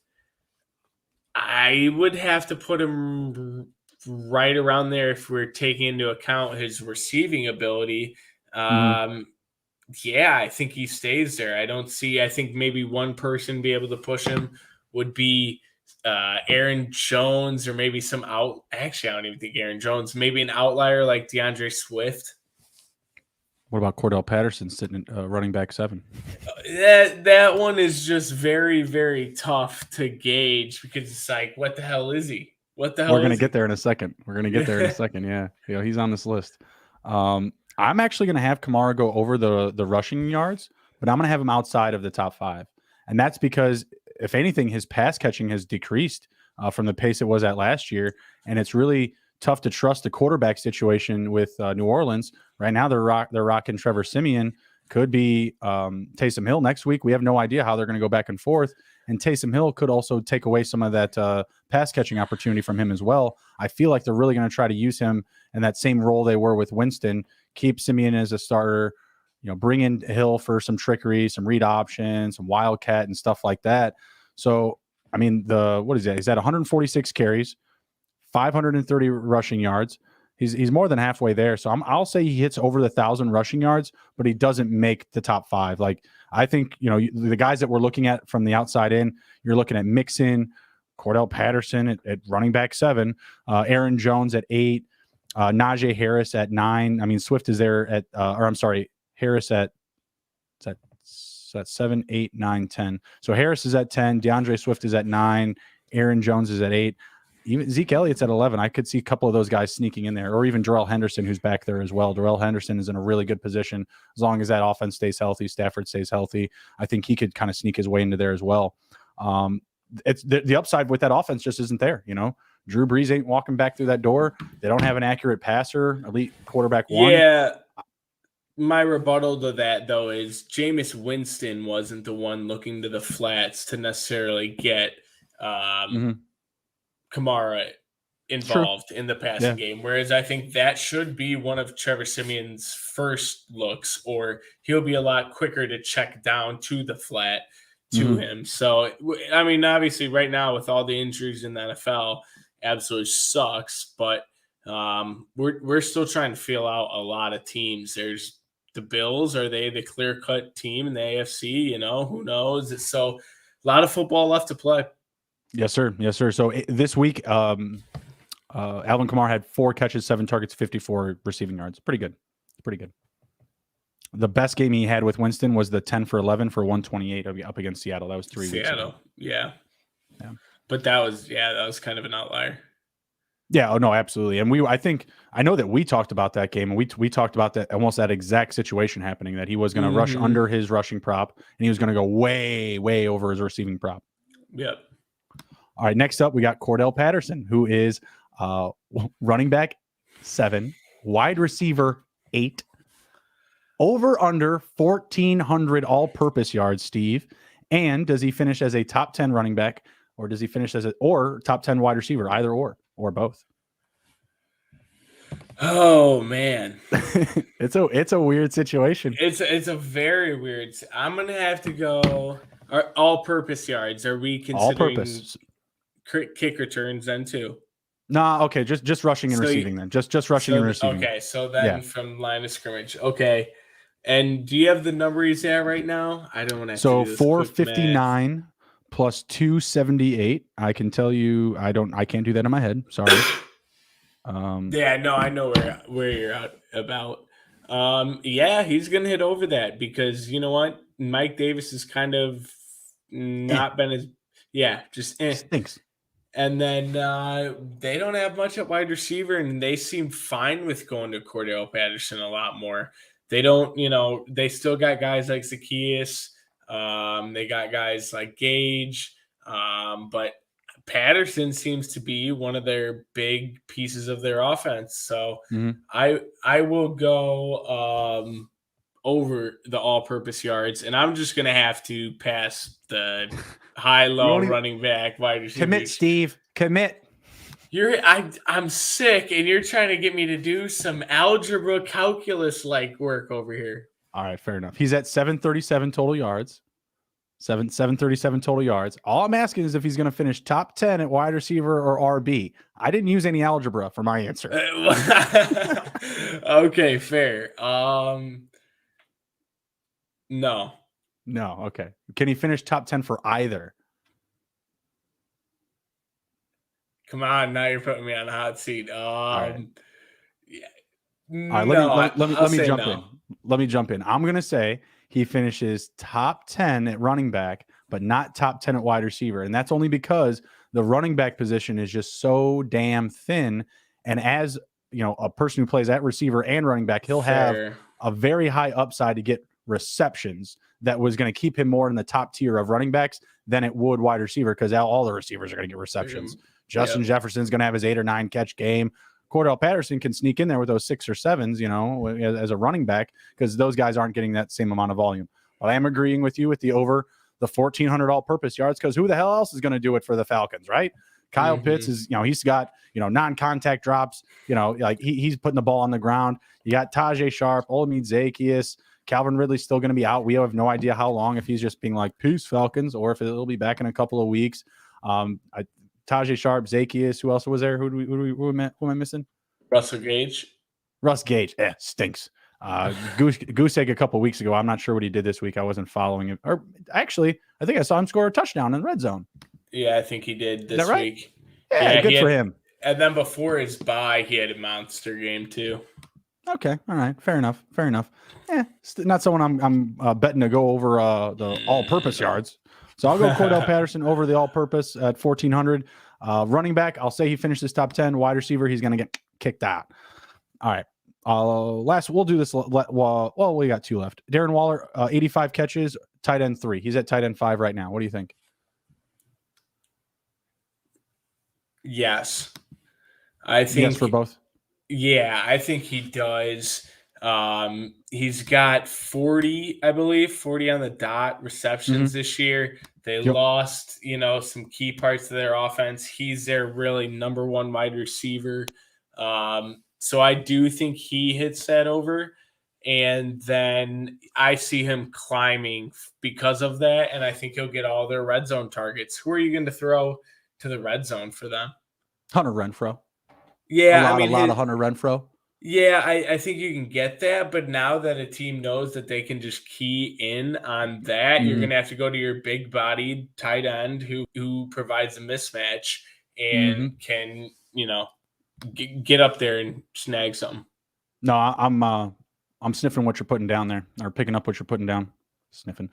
I would have to put him right around there if we're taking into account his receiving ability. Yeah, I think he stays there. I think maybe one person be able to push him would be Aaron Jones, or maybe actually, I don't even think Aaron Jones, maybe an outlier like DeAndre Swift. What about Cordell Patterson sitting at running back 7? That one is just very, very tough to gauge because it's like, what the hell is he? We're going to get there in a second. Yeah. He's on this list. I'm actually going to have Kamara go over the rushing yards, but I'm going to have him outside of the top 5. And that's because, if anything, his pass catching has decreased from the pace it was at last year. And it's really tough to trust the quarterback situation with New Orleans. Right now, they're rocking Trevor Siemian. Could be Taysom Hill next week. We have no idea how they're going to go back and forth. And Taysom Hill could also take away some of that pass catching opportunity from him as well. I feel like they're really going to try to use him in that same role they were with Winston. Keep Siemian as a starter. Bring in Hill for some trickery, some read options, some wildcat and stuff like that. So, I mean, what is that? He's at 146 carries, 530 rushing yards. He's more than halfway there. So I'll say he hits over the 1,000 rushing yards, but he doesn't make the top 5. Like, I think, the guys that we're looking at from the outside in, you're looking at Mixon, Cordell Patterson at running back 7, Aaron Jones at 8, Naji Harris at 9. I mean, Swift is there at, Harris at 7, 8, 9, 10. So Harris is at 10. DeAndre Swift is at 9. Aaron Jones is at 8. Even Zeke Elliott's at 11. I could see a couple of those guys sneaking in there, or even Darrell Henderson, who's back there as well. Darrell Henderson is in a really good position as long as that offense stays healthy. Stafford stays healthy. I think he could kind of sneak his way into there as well. It's the upside with that offense just isn't there. Drew Brees ain't walking back through that door. They don't have an accurate passer, elite quarterback 1. Yeah. my rebuttal to that, though, is Jameis Winston wasn't the one looking to the flats to necessarily get Kamara involved in the passing game. Whereas I think that should be one of Trevor Simeon's first looks, or he'll be a lot quicker to check down to the flat to him. So, I mean, obviously right now with all the injuries in the NFL, absolutely sucks, but we're still trying to feel out a lot of teams. There's the Bills. Are they the clear-cut team in the AFC? You know, who knows? So a lot of football left to play. Yes, sir. Yes, sir. So this week, Alvin Kamara had 4 catches, 7 targets, 54 receiving yards. Pretty good. Pretty good. The best game he had with Winston was the 10 for 11 for 128 up against Seattle. That was 3 weeks ago. Yeah. But that was kind of an outlier. Yeah, oh no, absolutely. And I know that we talked about that game, and we talked about that almost that exact situation happening, that he was going to rush under his rushing prop, and he was going to go way, way over his receiving prop. Yep. All right, next up we got Cordell Patterson, who is running back 7, wide receiver 8, over under 1,400 all-purpose yards, Steve. And does he finish as a top 10 running back, or does he finish as or top 10 wide receiver, either or both? Oh man, it's a weird situation. It's a very weird. I'm gonna have to go all-purpose yards. Are we considering all-purpose kick returns then too? Nah, okay, just rushing and receiving then. Just rushing and receiving. Okay, so then from line of scrimmage. Okay. And do you have the number he's at right now? I don't want to. So 459 plus 278. I can tell you, I can't do that in my head. Sorry. Yeah, no, I know where you're at about. Yeah, he's gonna hit over that because you know what, Mike Davis has kind of not been as just stinks. And then they don't have much at wide receiver, and they seem fine with going to Cordell Patterson a lot more. They don't, they still got guys like Zacchaeus. They got guys like Gage. But Patterson seems to be one of their big pieces of their offense. So I will go over the all-purpose yards, and I'm just going to have to pass the high-low running back wide receiver. Commit, Steve. Commit. I'm sick, and you're trying to get me to do some algebra calculus-like work over here. All right, fair enough. He's at 737 total yards. 737 total yards. All I'm asking is if he's going to finish top 10 at wide receiver or RB. I didn't use any algebra for my answer. Okay, fair. No. Okay. Can he finish top 10 for either? Come on, now you're putting me on the hot seat. All right. Let me jump in. Let me jump in. I'm going to say he finishes top 10 at running back, but not top 10 at wide receiver. And that's only because the running back position is just so damn thin. And as a person who plays at receiver and running back, he'll have a very high upside to get receptions that was going to keep him more in the top tier of running backs than it would wide receiver, because all the receivers are going to get receptions. Justin Jefferson's going to have his 8 or 9 catch game. Cordell Patterson can sneak in there with those 6 or 7s, as a running back, because those guys aren't getting that same amount of volume. But I am agreeing with you with the over the 1,400 all-purpose yards, because who the hell else is going to do it for the Falcons, right? Kyle Pitts is, he's got, non-contact drops, like he's putting the ball on the ground. You got Tajay Sharp, Olamide Zacchaeus, Calvin Ridley's still going to be out. We have no idea how long, if he's just being like, peace, Falcons, or if it'll be back in a couple of weeks. Tajay Sharp, Zacchaeus, who else was there? Who am I missing? Russell Gage. Russ Gage. Stinks. Goose egg a couple of weeks ago. I'm not sure what he did this week. I wasn't following him. Or actually, I think I saw him score a touchdown in the red zone. Yeah, I think he did this week. Yeah, good for him. And then before his bye, he had a monster game too. Okay, all right, fair enough. Not someone I'm betting to go over the all-purpose yards. So I'll go Cordell Patterson over the all-purpose at 1,400. Running back, I'll say he finishes top 10. Wide receiver, he's going to get kicked out. All right. We'll do this. Well, we got 2 left. Darren Waller, 85 catches, tight end 3. He's at tight end 5 right now. What do you think? Yes. I think yes for both. Yeah, I think he does. He's got 40, I believe, 40 on the dot receptions this year. They lost, some key parts of their offense. He's their really number one wide receiver. So I do think he hits that over. And then I see him climbing because of that. And I think he'll get all their red zone targets. Who are you going to throw to the red zone for them? Hunter Renfrow. Yeah, a lot of Hunter Renfrow. Yeah, I think you can get that, but now that a team knows that they can just key in on that, you're going to have to go to your big-bodied tight end who provides a mismatch and can, get up there and snag something. No, I'm sniffing what you're putting down there, or picking up what you're putting down. Sniffing.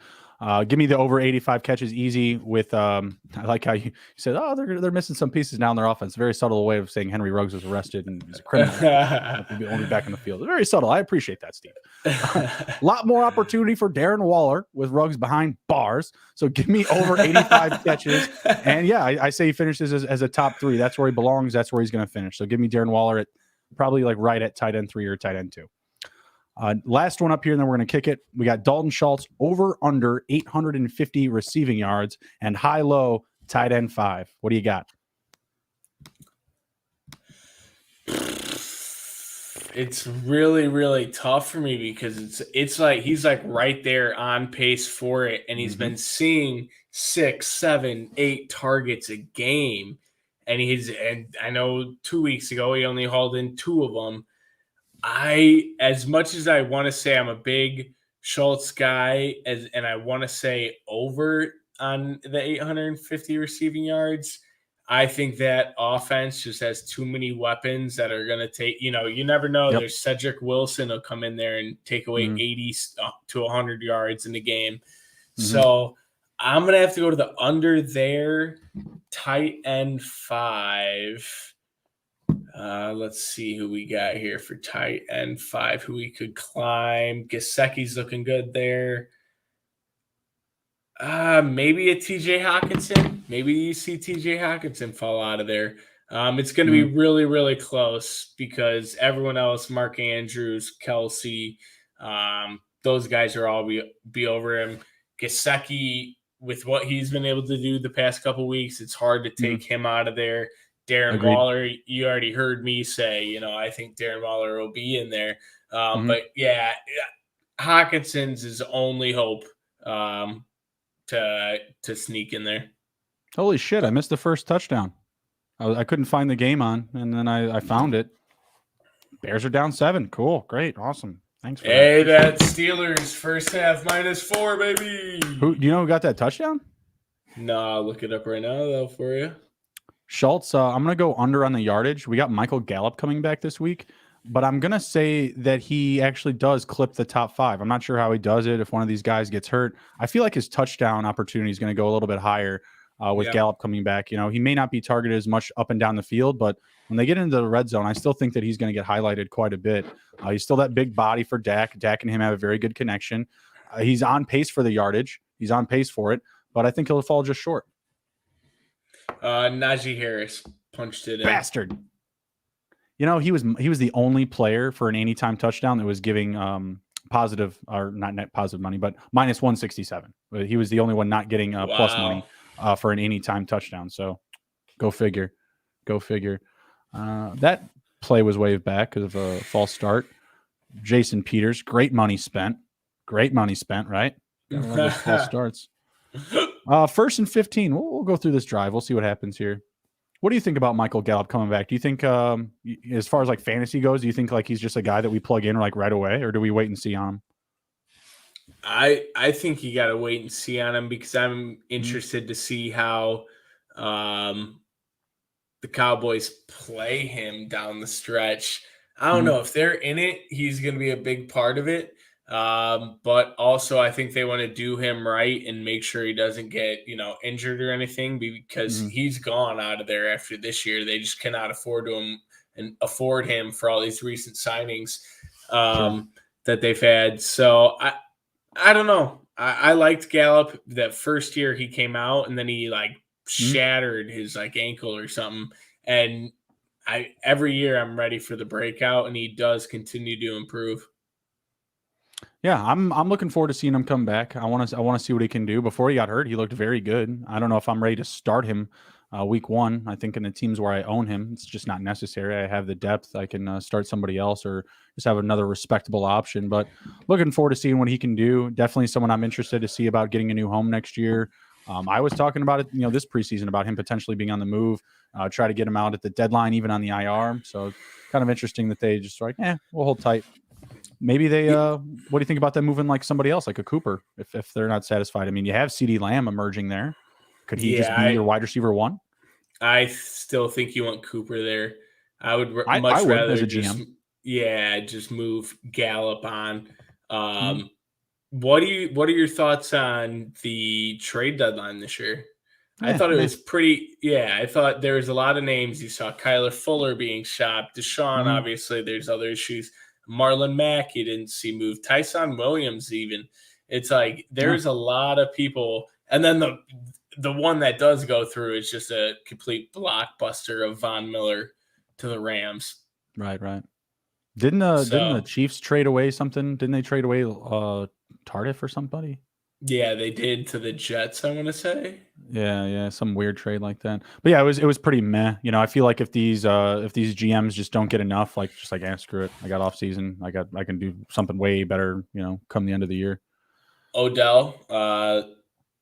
Give me the over 85 catches easy with I like how you said, oh, they're missing some pieces now in their offense. Very subtle way of saying Henry Ruggs was arrested and he's a criminal. Only back in the field. Very subtle. I appreciate that, Steve. A lot more opportunity for Darren Waller with Ruggs behind bars. So give me over 85 catches. And yeah, I say he finishes as a top 3. That's where he belongs. That's where he's going to finish. So give me Darren Waller at probably like right at tight end 3 or tight end 2. Last one up here, and then we're going to kick it. We got Dalton Schultz over under 850 receiving yards and high low tight end 5. What do you got? It's really, really tough for me because it's like he's like right there on pace for it, and he's been seeing 6, 7, 8 targets a game, and I know 2 weeks ago he only hauled in 2 of them. As much as I want to say I'm a big Schultz guy, and I want to say over on the 850 receiving yards, I think that offense just has too many weapons that are going to take, you never know. Yep. There's Cedric Wilson will come in there and take away 80 to 100 yards in the game. So I'm going to have to go to the under there, tight end 5. Let's see who we got here for tight end 5, who we could climb. Gesicki's looking good there. Maybe a TJ Hawkinson. Maybe you see TJ Hawkinson fall out of there. It's going to be really, really close because everyone else, Mark Andrews, Kelsey, those guys are all be over him. Gesicki, with what he's been able to do the past couple weeks, it's hard to take him out of there. Darren Waller, you already heard me say, I think Darren Waller will be in there. But yeah, Hawkinson's his only hope to sneak in there. Holy shit, I missed the first touchdown. I couldn't find the game on, and then I found it. Bears are down 7. Cool, great, awesome. Thanks for that. That Steelers first half -4, baby. Do you know who got that touchdown? No, I'll look it up right now, though, for you. Schultz, I'm going to go under on the yardage. We got Michael Gallup coming back this week, but I'm going to say that he actually does clip the top 5. I'm not sure how he does it if one of these guys gets hurt. I feel like his touchdown opportunity is going to go a little bit higher with Gallup coming back. He may not be targeted as much up and down the field, but when they get into the red zone, I still think that he's going to get highlighted quite a bit. He's still that big body for Dak. Dak and him have a very good connection. He's on pace for the yardage. He's on pace for it, but I think he'll fall just short. Naji Harris punched it in. Bastard. He was the only player for an anytime touchdown that was giving positive, or not net positive money, but -167. He was the only one not getting plus money for an anytime touchdown. So go figure. That play was waved back because of a false start. Jason Peters, great money spent, right? Those false starts. 1st and 15. We'll go through this drive. We'll see what happens here. What do you think about Michael Gallup coming back? Do you think, as far as like fantasy goes, do you think like he's just a guy that we plug in like right away, or do we wait and see on him? I think you got to wait and see on him because I'm interested to see how the Cowboys play him down the stretch. I don't know if they're in it. He's going to be a big part of it. But also I think they want to do him right and make sure he doesn't get, injured or anything because he's gone out of there after this year. They just cannot afford him for all these recent signings that they've had. So I don't know. I liked Gallup that first year he came out and then he shattered his ankle or something. And every year I'm ready for the breakout and he does continue to improve. Yeah, I'm looking forward to seeing him come back. I want to see what he can do. Before he got hurt, he looked very good. I don't know if I'm ready to start him week 1. I think in the teams where I own him, it's just not necessary. I have the depth. I can start somebody else or just have another respectable option. But looking forward to seeing what he can do. Definitely someone I'm interested to see about getting a new home next year. I was talking about it, this preseason about him potentially being on the move. Try to get him out at the deadline, even on the IR. So kind of interesting that they just like, we'll hold tight. Maybe they what do you think about them moving like somebody else, like a Cooper, if they're not satisfied? I mean, you have CeeDee Lamb emerging there. Could he just be your wide receiver 1? I still think you want Cooper there. I would I would, rather as a just GM. just move Gallup on. What are your thoughts on the trade deadline this year? I thought it was pretty. Yeah, I thought there was a lot of names. You saw Kyler Fuller being shopped. Deshaun, obviously, there's other issues. Marlon Mack, you didn't see move. Tyson Williams, even. It's like there's a lot of people. And then the one that does go through is just a complete blockbuster of Von Miller to the Rams. Right. Didn't the Chiefs trade away something? Didn't they trade away Tardif or somebody? Yeah, they did to the Jets, I want to say. Yeah, some weird trade like that. But yeah, it was pretty meh. I feel like if these GMs just don't get enough, screw it. I got off season. I can do something way better, come the end of the year. Odell,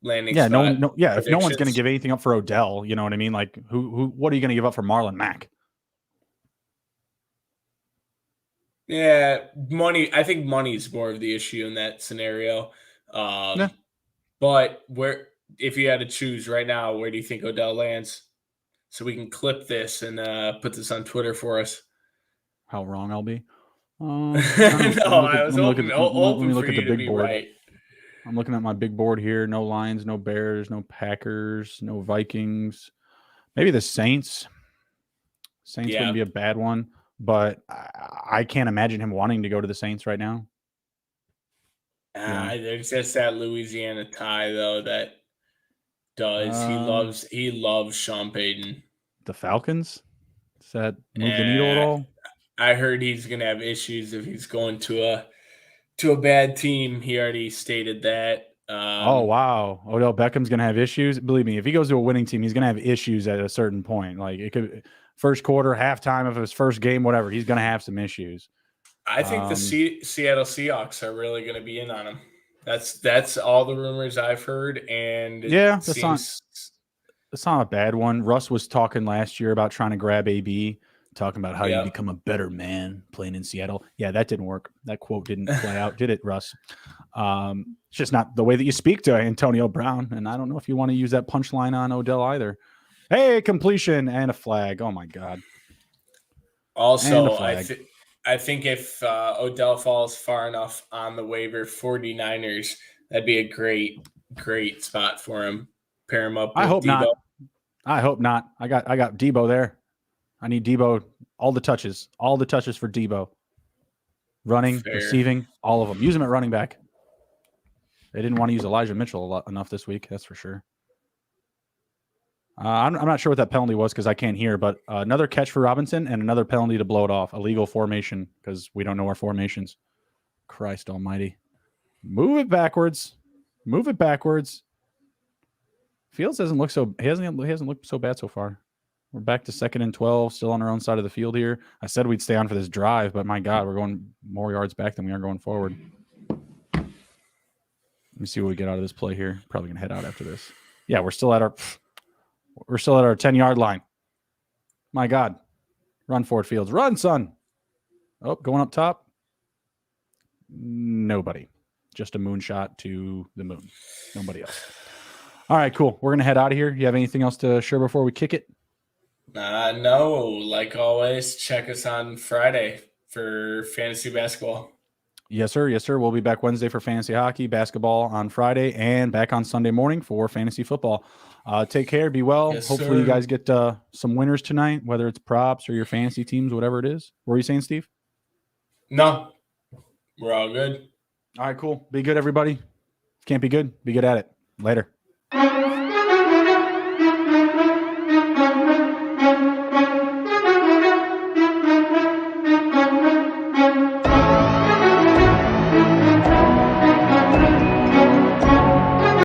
landing spot. No, if no one's gonna give anything up for Odell, you know what I mean? Like what are you gonna give up for Marlon Mack? Yeah, money. I think money is more of the issue in that scenario. But if you had to choose right now, where do you think Odell lands? So we can clip this and put this on Twitter for us. How wrong I'll be? I was hoping for you to be right. I'm looking at my big board here. No Lions, no Bears, no Packers, no Vikings. Maybe the Saints. Saints wouldn't be a bad one, but I can't imagine him wanting to go to the Saints right now. There's just that Louisiana tie though that does he loves Sean Payton. The Falcons? Does that move the needle at all? I heard he's gonna have issues if he's going to a bad team. He already stated that. Oh wow, Odell Beckham's gonna have issues. Believe me, if he goes to a winning team, he's gonna have issues at a certain point. Like it could first quarter, halftime of his first game, whatever. He's gonna have some issues. I think the Seattle Seahawks are really going to be in on him. That's all the rumors I've heard, and that's not a bad one. Russ was talking last year about trying to grab AB, talking about how you become a better man playing in Seattle. Yeah, that didn't work. That quote didn't play out, did it, Russ? It's just not the way that you speak to Antonio Brown, and I don't know if you want to use that punchline on Odell either. Hey, completion and a flag. Oh my God. Also, I think if Odell falls far enough on the waiver, 49ers, that'd be a great spot for him. Pair him up with Debo. I hope not. I got Debo there. I need Debo, all the touches for Debo. Running, receiving, all of them. Use him at running back. They didn't want to use Elijah Mitchell enough this week, that's for sure. I'm not sure what that penalty was because I can't hear, but another catch for Robinson and another penalty to blow it off. Illegal formation because we don't know our formations. Christ almighty. Move it backwards. Fields hasn't looked so bad so far. We're back to 2nd and 12, still on our own side of the field here. I said we'd stay on for this drive, but my God, we're going more yards back than we are going forward. Let me see what we get out of this play here. Probably gonna head out after this. Yeah, we're still at our 10-yard line. My God. Run, Ford Fields. Run, son. Oh, going up top. Nobody. Just a moonshot to the moon. Nobody else. All right, cool. We're going to head out of here. You have anything else to share before we kick it? No. Like always, check us on Friday for fantasy basketball. Yes, sir. We'll be back Wednesday for fantasy hockey, basketball on Friday, and back on Sunday morning for fantasy football. Take care. Be well. Yes, hopefully sir. You guys get some winners tonight, whether it's props or your fantasy teams, whatever it is. What were you saying, Steve? No. We're all good. All right, cool. Be good, everybody. Can't be good. Be good at it. Later.